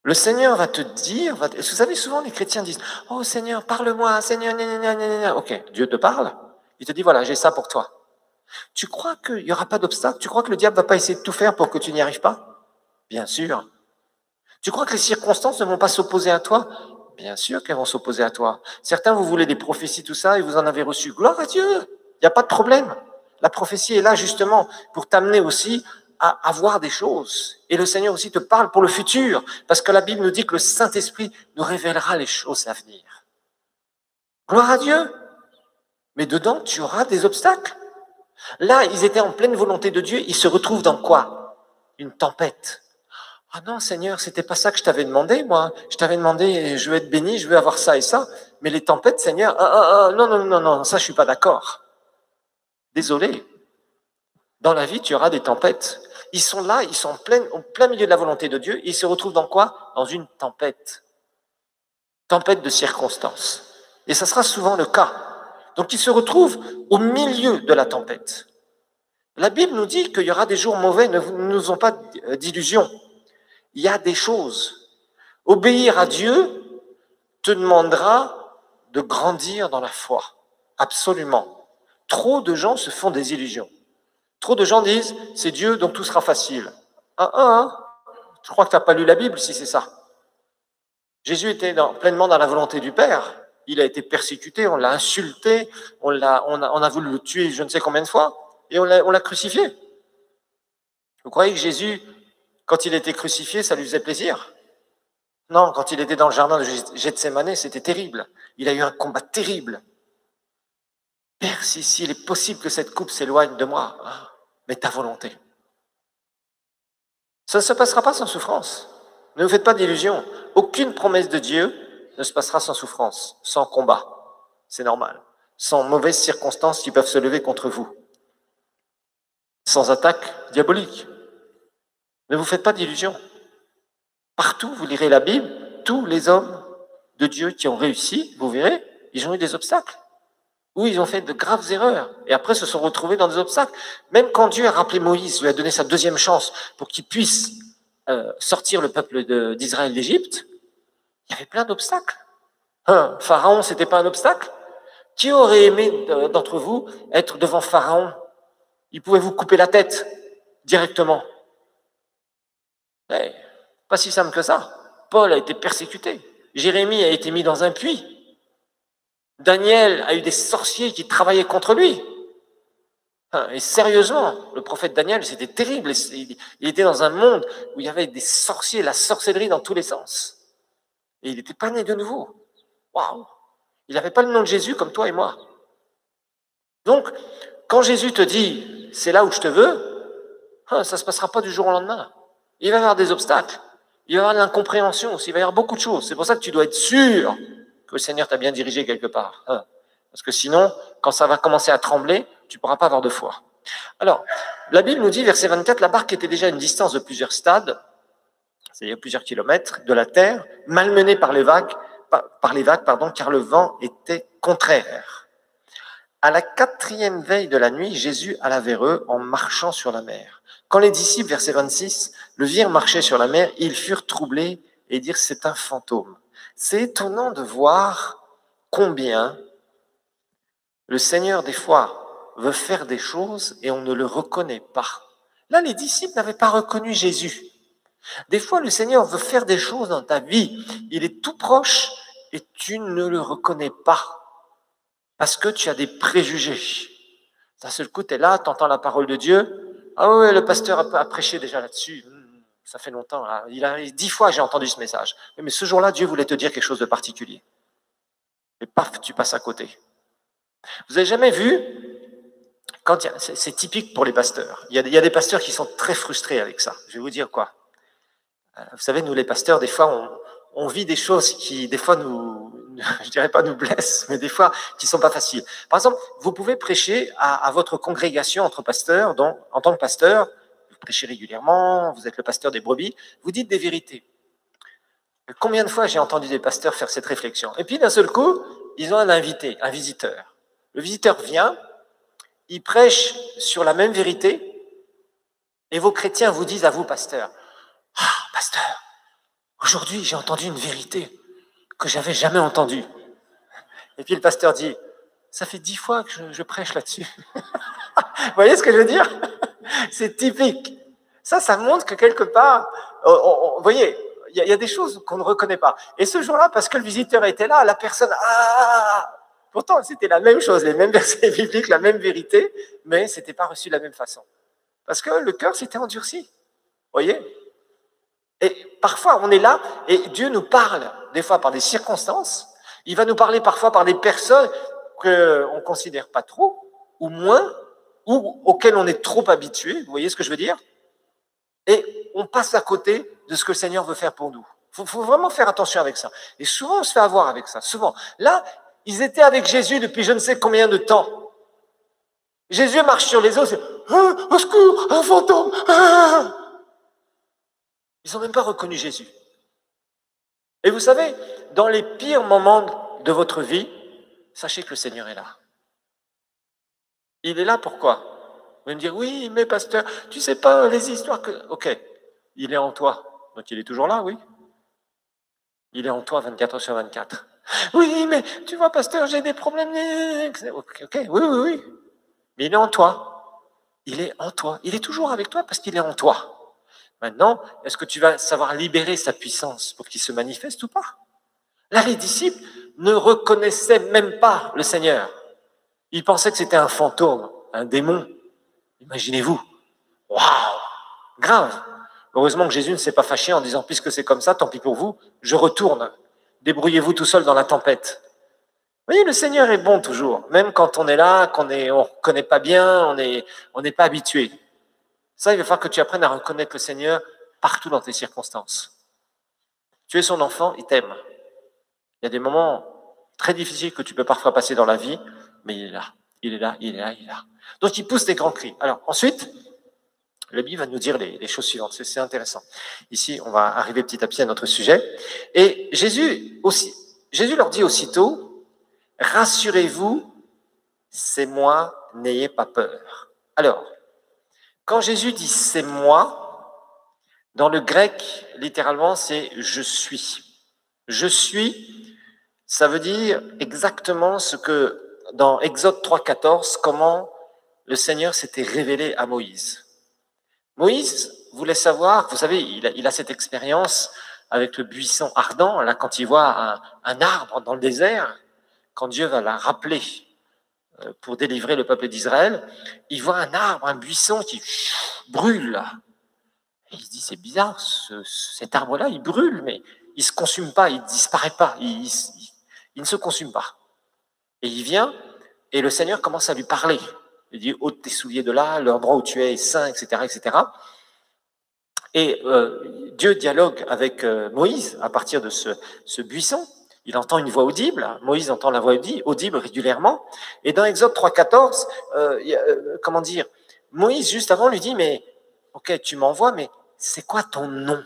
Le Seigneur va te dire, vous savez, souvent les chrétiens disent, oh Seigneur, parle-moi, Seigneur, ok, Dieu te parle, il te dit, voilà, j'ai ça pour toi. Tu crois qu'il n'y aura pas d'obstacle? Tu crois que le diable ne va pas essayer de tout faire pour que tu n'y arrives pas? Bien sûr. Tu crois que les circonstances ne vont pas s'opposer à toi? Bien sûr qu'elles vont s'opposer à toi. Certains, vous voulez des prophéties, tout ça, et vous en avez reçu. Gloire à Dieu, il n'y a pas de problème. La prophétie est là justement pour t'amener aussi à voir des choses. Et le Seigneur aussi te parle pour le futur, parce que la Bible nous dit que le Saint-Esprit nous révélera les choses à venir. Gloire à Dieu. Mais dedans, tu auras des obstacles. Là, ils étaient en pleine volonté de Dieu, ils se retrouvent dans quoi? Une tempête. Ah non, Seigneur, c'était pas ça que je t'avais demandé, moi. Je t'avais demandé, je veux être béni, je veux avoir ça et ça. Mais les tempêtes, Seigneur, non, ça, je suis pas d'accord. Désolé, dans la vie, tu auras des tempêtes. Ils sont là, ils sont au plein milieu de la volonté de Dieu, et ils se retrouvent dans quoi? Dans une tempête. Tempête de circonstances. Et ça sera souvent le cas. Donc ils se retrouvent au milieu de la tempête. La Bible nous dit qu'il y aura des jours mauvais, ne nous ont pas d'illusions. Il y a des choses. Obéir à Dieu te demandera de grandir dans la foi. Absolument. Trop de gens se font des illusions. Trop de gens disent, c'est Dieu, donc tout sera facile. Je crois que tu n'as pas lu la Bible si c'est ça. Jésus était pleinement dans la volonté du Père. Il a été persécuté, on l'a insulté, on a voulu le tuer je ne sais combien de fois, et on l'a crucifié. Vous croyez que Jésus, quand il était crucifié, ça lui faisait plaisir? Non, quand il était dans le jardin de Gethsémane, c'était terrible. Il a eu un combat terrible. Père, s'il est possible que cette coupe s'éloigne de moi, mais ta volonté. Ça ne se passera pas sans souffrance. Ne vous faites pas d'illusions. Aucune promesse de Dieu ne se passera sans souffrance, sans combat. C'est normal. Sans mauvaises circonstances qui peuvent se lever contre vous. Sans attaque diabolique. Ne vous faites pas d'illusions. Partout, vous lirez la Bible, tous les hommes de Dieu qui ont réussi, vous verrez, ils ont eu des obstacles. Ou ils ont fait de graves erreurs. Et après, se sont retrouvés dans des obstacles. Même quand Dieu a rappelé Moïse, lui a donné sa deuxième chance pour qu'il puisse sortir le peuple d'Israël d'Égypte, il y avait plein d'obstacles. Pharaon, c'était pas un obstacle? Qui aurait aimé d'entre vous être devant Pharaon? Il pouvait vous couper la tête directement. Pas si simple que ça. Paul a été persécuté. Jérémie a été mis dans un puits. Daniel a eu des sorciers qui travaillaient contre lui. Et sérieusement, le prophète Daniel, c'était terrible. Il était dans un monde où il y avait des sorciers, la sorcellerie dans tous les sens. Et il n'était pas né de nouveau. Waouh! Il n'avait pas le nom de Jésus comme toi et moi. Donc, quand Jésus te dit, c'est là où je te veux, ça ne se passera pas du jour au lendemain. Il va y avoir des obstacles. Il va y avoir de l'incompréhension aussi. Il va y avoir beaucoup de choses. C'est pour ça que tu dois être sûr que le Seigneur t'a bien dirigé quelque part. Parce que sinon, quand ça va commencer à trembler, tu ne pourras pas avoir de foi. Alors, la Bible nous dit, verset 24, la barque était déjà à une distance de plusieurs stades, c'est-à-dire plusieurs kilomètres de la terre, malmenée par les vagues, car le vent était contraire. À la 4e veille de la nuit, Jésus alla vers eux en marchant sur la mer. Quand les disciples, verset 26, le virent marcher sur la mer, ils furent troublés et dirent, c'est un fantôme. C'est étonnant de voir combien le Seigneur, des fois, veut faire des choses et on ne le reconnaît pas. Là, les disciples n'avaient pas reconnu Jésus. Des fois, le Seigneur veut faire des choses dans ta vie. Il est tout proche et tu ne le reconnais pas parce que tu as des préjugés. D'un seul coup, tu es là, tu entends la parole de Dieu. Ah oui, le pasteur a prêché déjà là-dessus. Ça fait longtemps. Là. 10 fois j'ai entendu ce message. Mais ce jour-là, Dieu voulait te dire quelque chose de particulier. Et paf, tu passes à côté. Vous avez jamais vu, c'est typique pour les pasteurs. Il y a des pasteurs qui sont très frustrés avec ça. Je vais vous dire quoi. Vous savez, nous les pasteurs, des fois, on vit des choses qui, des fois, je dirais pas nous blessent, mais des fois, qui sont pas faciles. Par exemple, vous pouvez prêcher à votre congrégation entre pasteurs, donc, en tant que pasteur, vous prêchez régulièrement, vous êtes le pasteur des brebis, vous dites des vérités. Combien de fois j'ai entendu des pasteurs faire cette réflexion? Et puis, d'un seul coup, ils ont un invité, un visiteur. Le visiteur vient, il prêche sur la même vérité, et vos chrétiens vous disent à vous, pasteur, « Ah, pasteur, aujourd'hui j'ai entendu une vérité que j'avais jamais entendue. » Et puis le pasteur dit, « Ça fait 10 fois que je prêche là-dessus. » Vous voyez ce que je veux dire? C'est typique. Ça montre que quelque part, vous voyez, il y a des choses qu'on ne reconnaît pas. Et ce jour-là, parce que le visiteur était là, la personne, pourtant c'était la même chose, les mêmes versets bibliques, la même vérité, mais ce n'était pas reçu de la même façon. Parce que le cœur s'était endurci. Vous voyez? Et parfois, on est là et Dieu nous parle, des fois par des circonstances. Il va nous parler parfois par des personnes qu'on ne considère pas trop, ou moins, ou auxquelles on est trop habitué. Vous voyez ce que je veux dire? Et on passe à côté de ce que le Seigneur veut faire pour nous. Il faut vraiment faire attention avec ça. Et souvent, on se fait avoir avec ça. Souvent. Là, ils étaient avec Jésus depuis je ne sais combien de temps. Jésus marche sur les eaux, c'est « Au secours, un fantôme !» Ils n'ont même pas reconnu Jésus. Et vous savez, dans les pires moments de votre vie, sachez que le Seigneur est là. Il est là pourquoi? Vous allez me dire, oui, mais pasteur, tu sais pas les histoires que... Ok, il est en toi. Donc il est toujours là, oui. Il est en toi 24 heures sur 24. Oui, mais tu vois, pasteur, j'ai des problèmes. Ok, oui, oui, oui. Mais il est en toi. Il est en toi. Il est toujours avec toi parce qu'il est en toi. Maintenant, est-ce que tu vas savoir libérer sa puissance pour qu'il se manifeste ou pas? Là, les disciples ne reconnaissaient même pas le Seigneur. Ils pensaient que c'était un fantôme, un démon. Imaginez-vous. Waouh! Grave. Heureusement que Jésus ne s'est pas fâché en disant, puisque c'est comme ça, tant pis pour vous, je retourne. Débrouillez-vous tout seul dans la tempête. Vous voyez, le Seigneur est bon toujours. Même quand on est là, on ne connaît pas bien, on n'est pas habitué. Ça, il va falloir que tu apprennes à reconnaître le Seigneur partout dans tes circonstances. Tu es son enfant, il t'aime. Il y a des moments très difficiles que tu peux parfois passer dans la vie, mais il est là, il est là, il est là, il est là. Donc il pousse des grands cris. Alors ensuite, le Bible va nous dire les choses suivantes, c'est intéressant. Ici, on va arriver petit à petit à notre sujet. Et Jésus leur dit aussitôt, « Rassurez-vous, c'est moi, n'ayez pas peur. » Alors, quand Jésus dit « c'est moi », dans le grec, littéralement, c'est « je suis ». Je suis, ça veut dire exactement ce que, dans Exode 3,14, comment le Seigneur s'était révélé à Moïse. Moïse voulait savoir, vous savez, il a cette expérience avec le buisson ardent, là, quand il voit un arbre dans le désert, quand Dieu va la rappeler pour délivrer le peuple d'Israël, il voit un arbre, un buisson qui brûle. Et il se dit, c'est bizarre, cet arbre-là, il brûle, mais il ne se consume pas, il ne disparaît pas, il ne se consume pas. Et il vient, et le Seigneur commence à lui parler. Il dit, ôte tes souliers de là, l'endroit où tu es est saint, etc., etc. Et Dieu dialogue avec Moïse à partir de ce buisson. Il entend une voix audible, Moïse entend la voix audible régulièrement. Et dans Exode 3,14, comment dire, Moïse, juste avant, lui dit, mais ok, tu m'envoies, mais c'est quoi ton nom?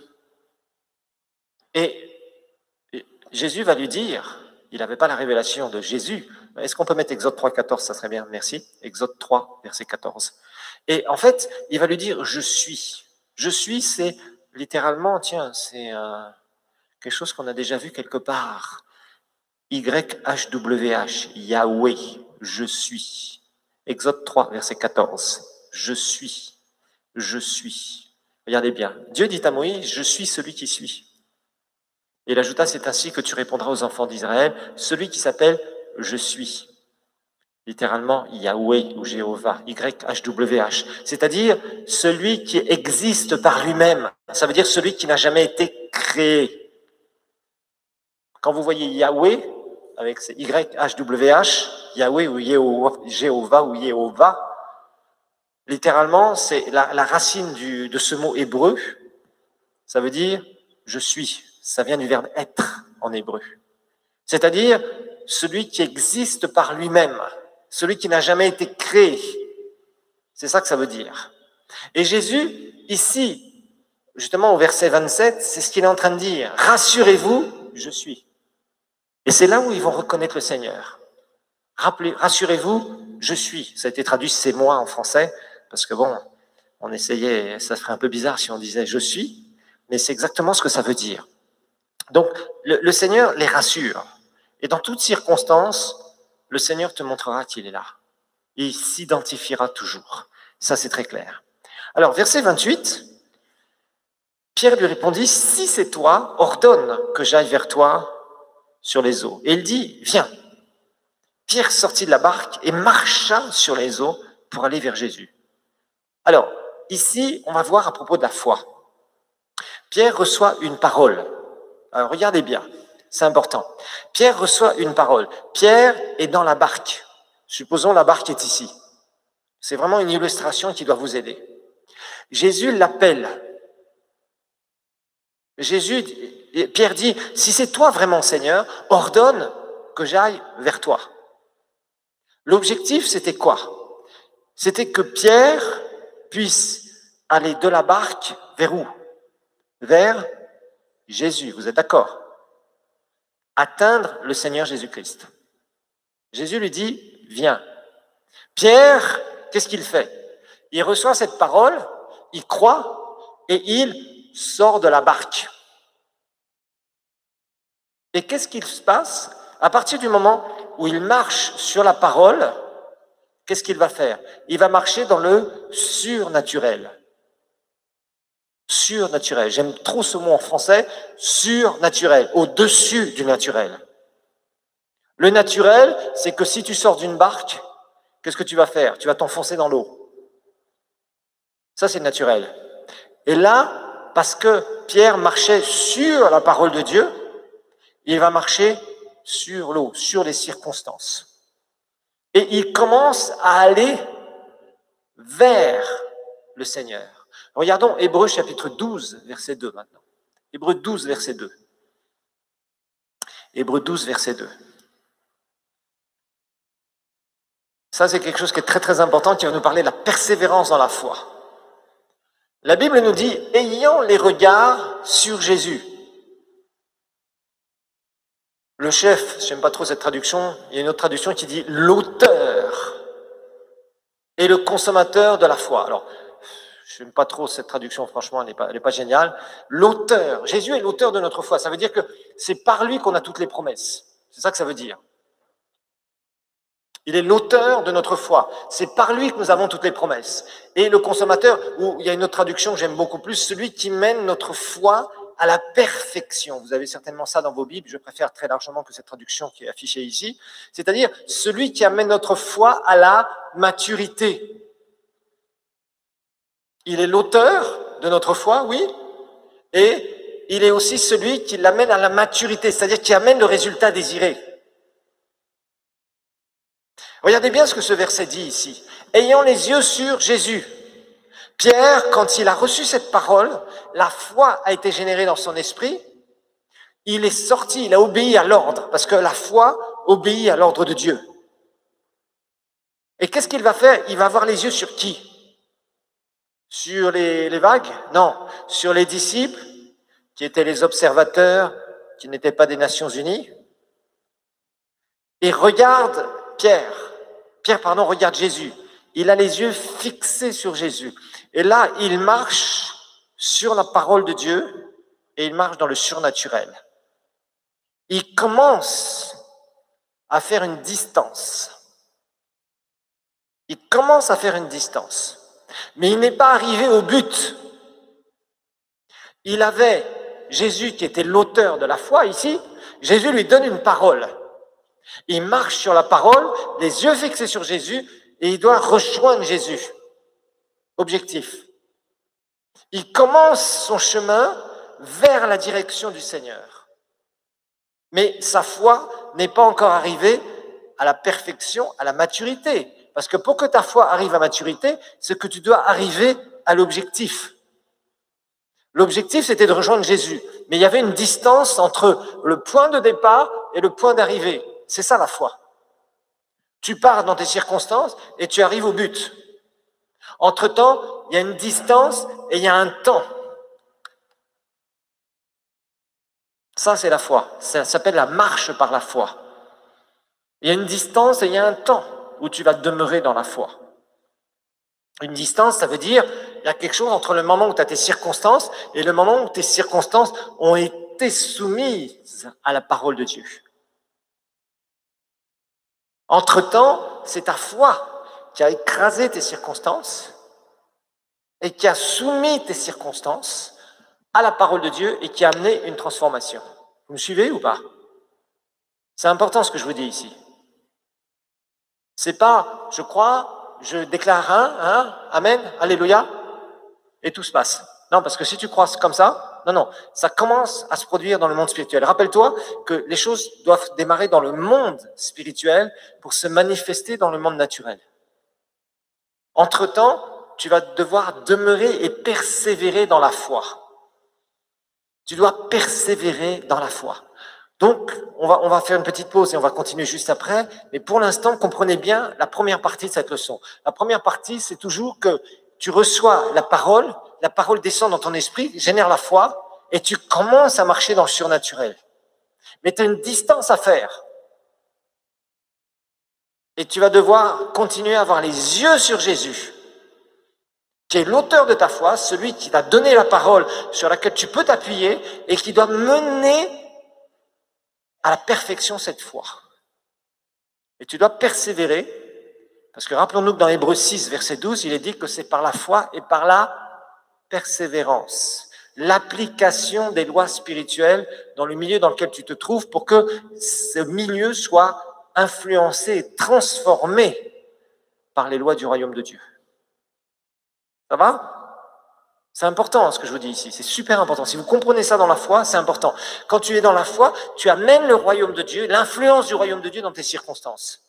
Et Jésus va lui dire, il n'avait pas la révélation de Jésus. Est-ce qu'on peut mettre Exode 3,14? Ça serait bien, merci. Exode 3, verset 14. Et en fait, il va lui dire, je suis. Je suis, c'est littéralement, tiens, c'est quelque chose qu'on a déjà vu quelque part. YHWH, Yahweh, je suis. Exode 3, verset 14. Je suis. Je suis. Regardez bien. Dieu dit à Moïse, je suis celui qui suis. Et il ajouta, c'est ainsi que tu répondras aux enfants d'Israël, celui qui s'appelle je suis. Littéralement, Yahweh ou Jéhovah, YHWH. C'est-à-dire celui qui existe par lui-même. Ça veut dire celui qui n'a jamais été créé. Quand vous voyez Yahweh, avec ces YHWH, Yahweh ou Jéhovah ou Jéhovah, littéralement, c'est la racine de ce mot hébreu. Ça veut dire je suis. Ça vient du verbe être en hébreu. C'est-à-dire celui qui existe par lui-même, celui qui n'a jamais été créé. C'est ça que ça veut dire. Et Jésus, ici, justement au verset 27, c'est ce qu'il est en train de dire. Rassurez-vous, je suis. Et c'est là où ils vont reconnaître le Seigneur. Rassurez-vous, je suis. Ça a été traduit c'est moi en français, parce que bon, on essayait, ça serait un peu bizarre si on disait je suis, mais c'est exactement ce que ça veut dire. Donc, le Seigneur les rassure. Et dans toutes circonstances, le Seigneur te montrera qu'il est là. Et il s'identifiera toujours. Ça, c'est très clair. Alors, verset 28, Pierre lui répondit, si c'est toi, ordonne que j'aille vers toi sur les eaux. Et il dit, viens. Pierre sortit de la barque et marcha sur les eaux pour aller vers Jésus. Alors, ici, on va voir à propos de la foi. Pierre reçoit une parole. Alors, regardez bien, c'est important. Pierre reçoit une parole. Pierre est dans la barque. Supposons la barque est ici. C'est vraiment une illustration qui doit vous aider. Jésus l'appelle. Pierre dit, si c'est toi vraiment Seigneur, ordonne que j'aille vers toi. L'objectif, c'était quoi? c'était que Pierre puisse aller de la barque vers où? Vers Jésus, vous êtes d'accord? Atteindre le Seigneur Jésus-Christ. Jésus lui dit, viens. Pierre, qu'est-ce qu'il fait? Il reçoit cette parole, il croit et il sort de la barque. Et qu'est-ce qu'il se passe? À partir du moment où il marche sur la parole, qu'est-ce qu'il va faire? Il va marcher dans le surnaturel. Surnaturel. J'aime trop ce mot en français, surnaturel, au-dessus du naturel. Le naturel, c'est que si tu sors d'une barque, qu'est-ce que tu vas faire? Tu vas t'enfoncer dans l'eau. Ça, c'est le naturel. Et là, parce que Pierre marchait sur la parole de Dieu, il va marcher sur l'eau, sur les circonstances. Et il commence à aller vers le Seigneur. Regardons Hébreux chapitre 12, verset 2 maintenant. Hébreux 12, verset 2. Hébreux 12, verset 2. Ça, c'est quelque chose qui est très très important, qui va nous parler de la persévérance dans la foi. La Bible nous dit, ayant les regards sur Jésus. Le chef, je n'aime pas trop cette traduction, il y a une autre traduction qui dit l'auteur et le consommateur de la foi. Alors, je n'aime pas trop cette traduction, franchement, elle n'est pas géniale. L'auteur, Jésus est l'auteur de notre foi. Ça veut dire que c'est par lui qu'on a toutes les promesses. C'est ça que ça veut dire. Il est l'auteur de notre foi. C'est par lui que nous avons toutes les promesses. Et le consommateur, ou il y a une autre traduction que j'aime beaucoup plus, celui qui mène notre foi à la perfection. Vous avez certainement ça dans vos Bibles, je préfère très largement que cette traduction qui est affichée ici. C'est-à-dire celui qui amène notre foi à la maturité. Il est l'auteur de notre foi, oui, et il est aussi celui qui l'amène à la maturité, c'est-à-dire qui amène le résultat désiré. Regardez bien ce que ce verset dit ici. Ayant les yeux sur Jésus. Pierre, quand il a reçu cette parole, la foi a été générée dans son esprit. Il est sorti, il a obéi à l'ordre, parce que la foi obéit à l'ordre de Dieu. Et qu'est-ce qu'il va faire? Il va avoir les yeux sur qui? Sur les vagues? Non, sur les disciples, qui étaient les observateurs, qui n'étaient pas des Nations Unies. Et regarde Pierre, regarde Jésus. Il a les yeux fixés sur Jésus. Et là, il marche sur la parole de Dieu et il marche dans le surnaturel. Il commence à faire une distance. Il commence à faire une distance. Mais il n'est pas arrivé au but. Il avait Jésus qui était l'auteur de la foi ici. Jésus lui donne une parole. Il marche sur la parole, les yeux fixés sur Jésus, et il doit rejoindre Jésus. Objectif. Il commence son chemin vers la direction du Seigneur. Mais sa foi n'est pas encore arrivée à la perfection, à la maturité. Parce que pour que ta foi arrive à maturité, c'est que tu dois arriver à l'objectif. L'objectif, c'était de rejoindre Jésus. Mais il y avait une distance entre le point de départ et le point d'arrivée. C'est ça la foi. Tu pars dans tes circonstances et tu arrives au but. Entre-temps, il y a une distance et il y a un temps. Ça, c'est la foi. Ça s'appelle la marche par la foi. Il y a une distance et il y a un temps où tu vas demeurer dans la foi. Une distance, ça veut dire il y a quelque chose entre le moment où tu as tes circonstances et le moment où tes circonstances ont été soumises à la parole de Dieu. Entre-temps, c'est ta foi qui a écrasé tes circonstances et qui a soumis tes circonstances à la parole de Dieu et qui a amené une transformation. Vous me suivez ou pas? C'est important ce que je vous dis ici. C'est pas, je crois, je déclare amen, alléluia, et tout se passe. Non, parce que si tu crois comme ça, non, ça commence à se produire dans le monde spirituel. Rappelle-toi que les choses doivent démarrer dans le monde spirituel pour se manifester dans le monde naturel. Entre-temps, tu vas devoir demeurer et persévérer dans la foi. Tu dois persévérer dans la foi. Donc, on va faire une petite pause et on va continuer juste après. Mais pour l'instant, comprenez bien la première partie de cette leçon. La première partie, c'est toujours que tu reçois la parole descend dans ton esprit, génère la foi, et tu commences à marcher dans le surnaturel. Mais tu as une distance à faire. Et tu vas devoir continuer à avoir les yeux sur Jésus, qui est l'auteur de ta foi, celui qui t'a donné la parole sur laquelle tu peux t'appuyer et qui doit mener à la perfection cette foi. Et tu dois persévérer, parce que rappelons-nous que dans Hébreux 6, verset 12, il est dit que c'est par la foi et par la persévérance, l'application des lois spirituelles dans le milieu dans lequel tu te trouves pour que ce milieu soit influencé et transformé par les lois du royaume de Dieu. Ça va ? C'est important ce que je vous dis ici, c'est super important. Si vous comprenez ça dans la foi, c'est important. Quand tu es dans la foi, tu amènes le royaume de Dieu, l'influence du royaume de Dieu dans tes circonstances.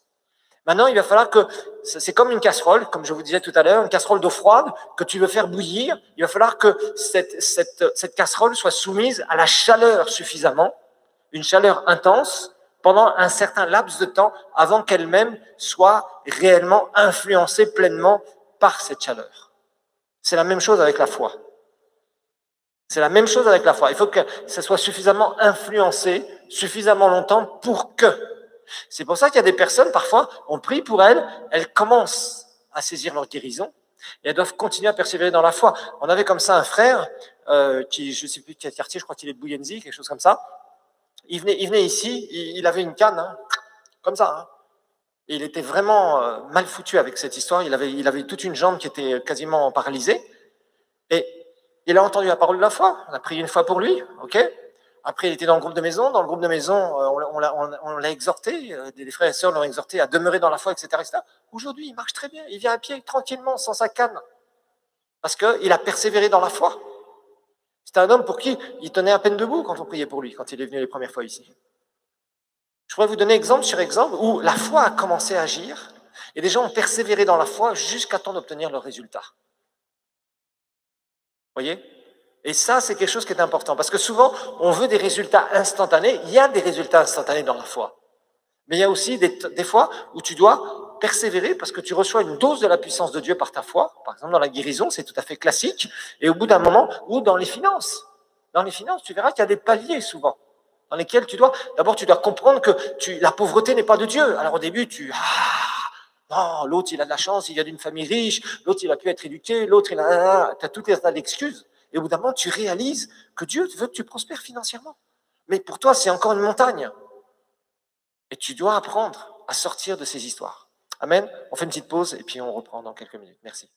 Maintenant, il va falloir que, c'est comme une casserole, comme je vous disais tout à l'heure, une casserole d'eau froide que tu veux faire bouillir. Il va falloir que cette casserole soit soumise à la chaleur suffisamment, une chaleur intense, pendant un certain laps de temps avant qu'elle-même soit réellement influencée pleinement par cette chaleur. C'est la même chose avec la foi. C'est la même chose avec la foi. Il faut que ça soit suffisamment influencé, suffisamment longtemps pour que. C'est pour ça qu'il y a des personnes, parfois, on prie pour elles, elles commencent à saisir leur guérison et elles doivent continuer à persévérer dans la foi. On avait comme ça un frère qui, je ne sais plus quel quartier, je crois qu'il est de Bouyenzi, quelque chose comme ça. Il venait ici, il avait une canne, hein, comme ça. Hein. Et il était vraiment mal foutu avec cette histoire. Il avait toute une jambe qui était quasiment paralysée. Et il a entendu la parole de la foi. On a prié une fois pour lui, ok. Après, il était dans le groupe de maison. Dans le groupe de maison, on l'a exhorté. Des frères et sœurs l'ont exhorté à demeurer dans la foi, etc. etc. Aujourd'hui, il marche très bien. Il vient à pied, tranquillement, sans sa canne. Parce qu'il a persévéré dans la foi. C'était un homme pour qui il tenait à peine debout quand on priait pour lui, quand il est venu les premières fois ici. Je pourrais vous donner exemple sur exemple où la foi a commencé à agir et des gens ont persévéré dans la foi jusqu'à temps d'obtenir leur résultat. Vous voyez ? Et ça, c'est quelque chose qui est important parce que souvent, on veut des résultats instantanés. Il y a des résultats instantanés dans la foi. Mais il y a aussi des fois où tu dois persévérer parce que tu reçois une dose de la puissance de Dieu par ta foi. Par exemple, dans la guérison, c'est tout à fait classique. Et au bout d'un moment, ou dans les finances. Dans les finances, tu verras qu'il y a des paliers souvent. Dans lesquels tu dois comprendre que la pauvreté n'est pas de Dieu. Alors au début, non, l'autre il a de la chance, il vient d'une famille riche, l'autre il a pu être éduqué, l'autre il a, tu as toutes les tas d'excuses. Et au bout d'un moment, tu réalises que Dieu veut que tu prospères financièrement. Mais pour toi, c'est encore une montagne. Et tu dois apprendre à sortir de ces histoires. Amen. On fait une petite pause et puis on reprend dans quelques minutes. Merci.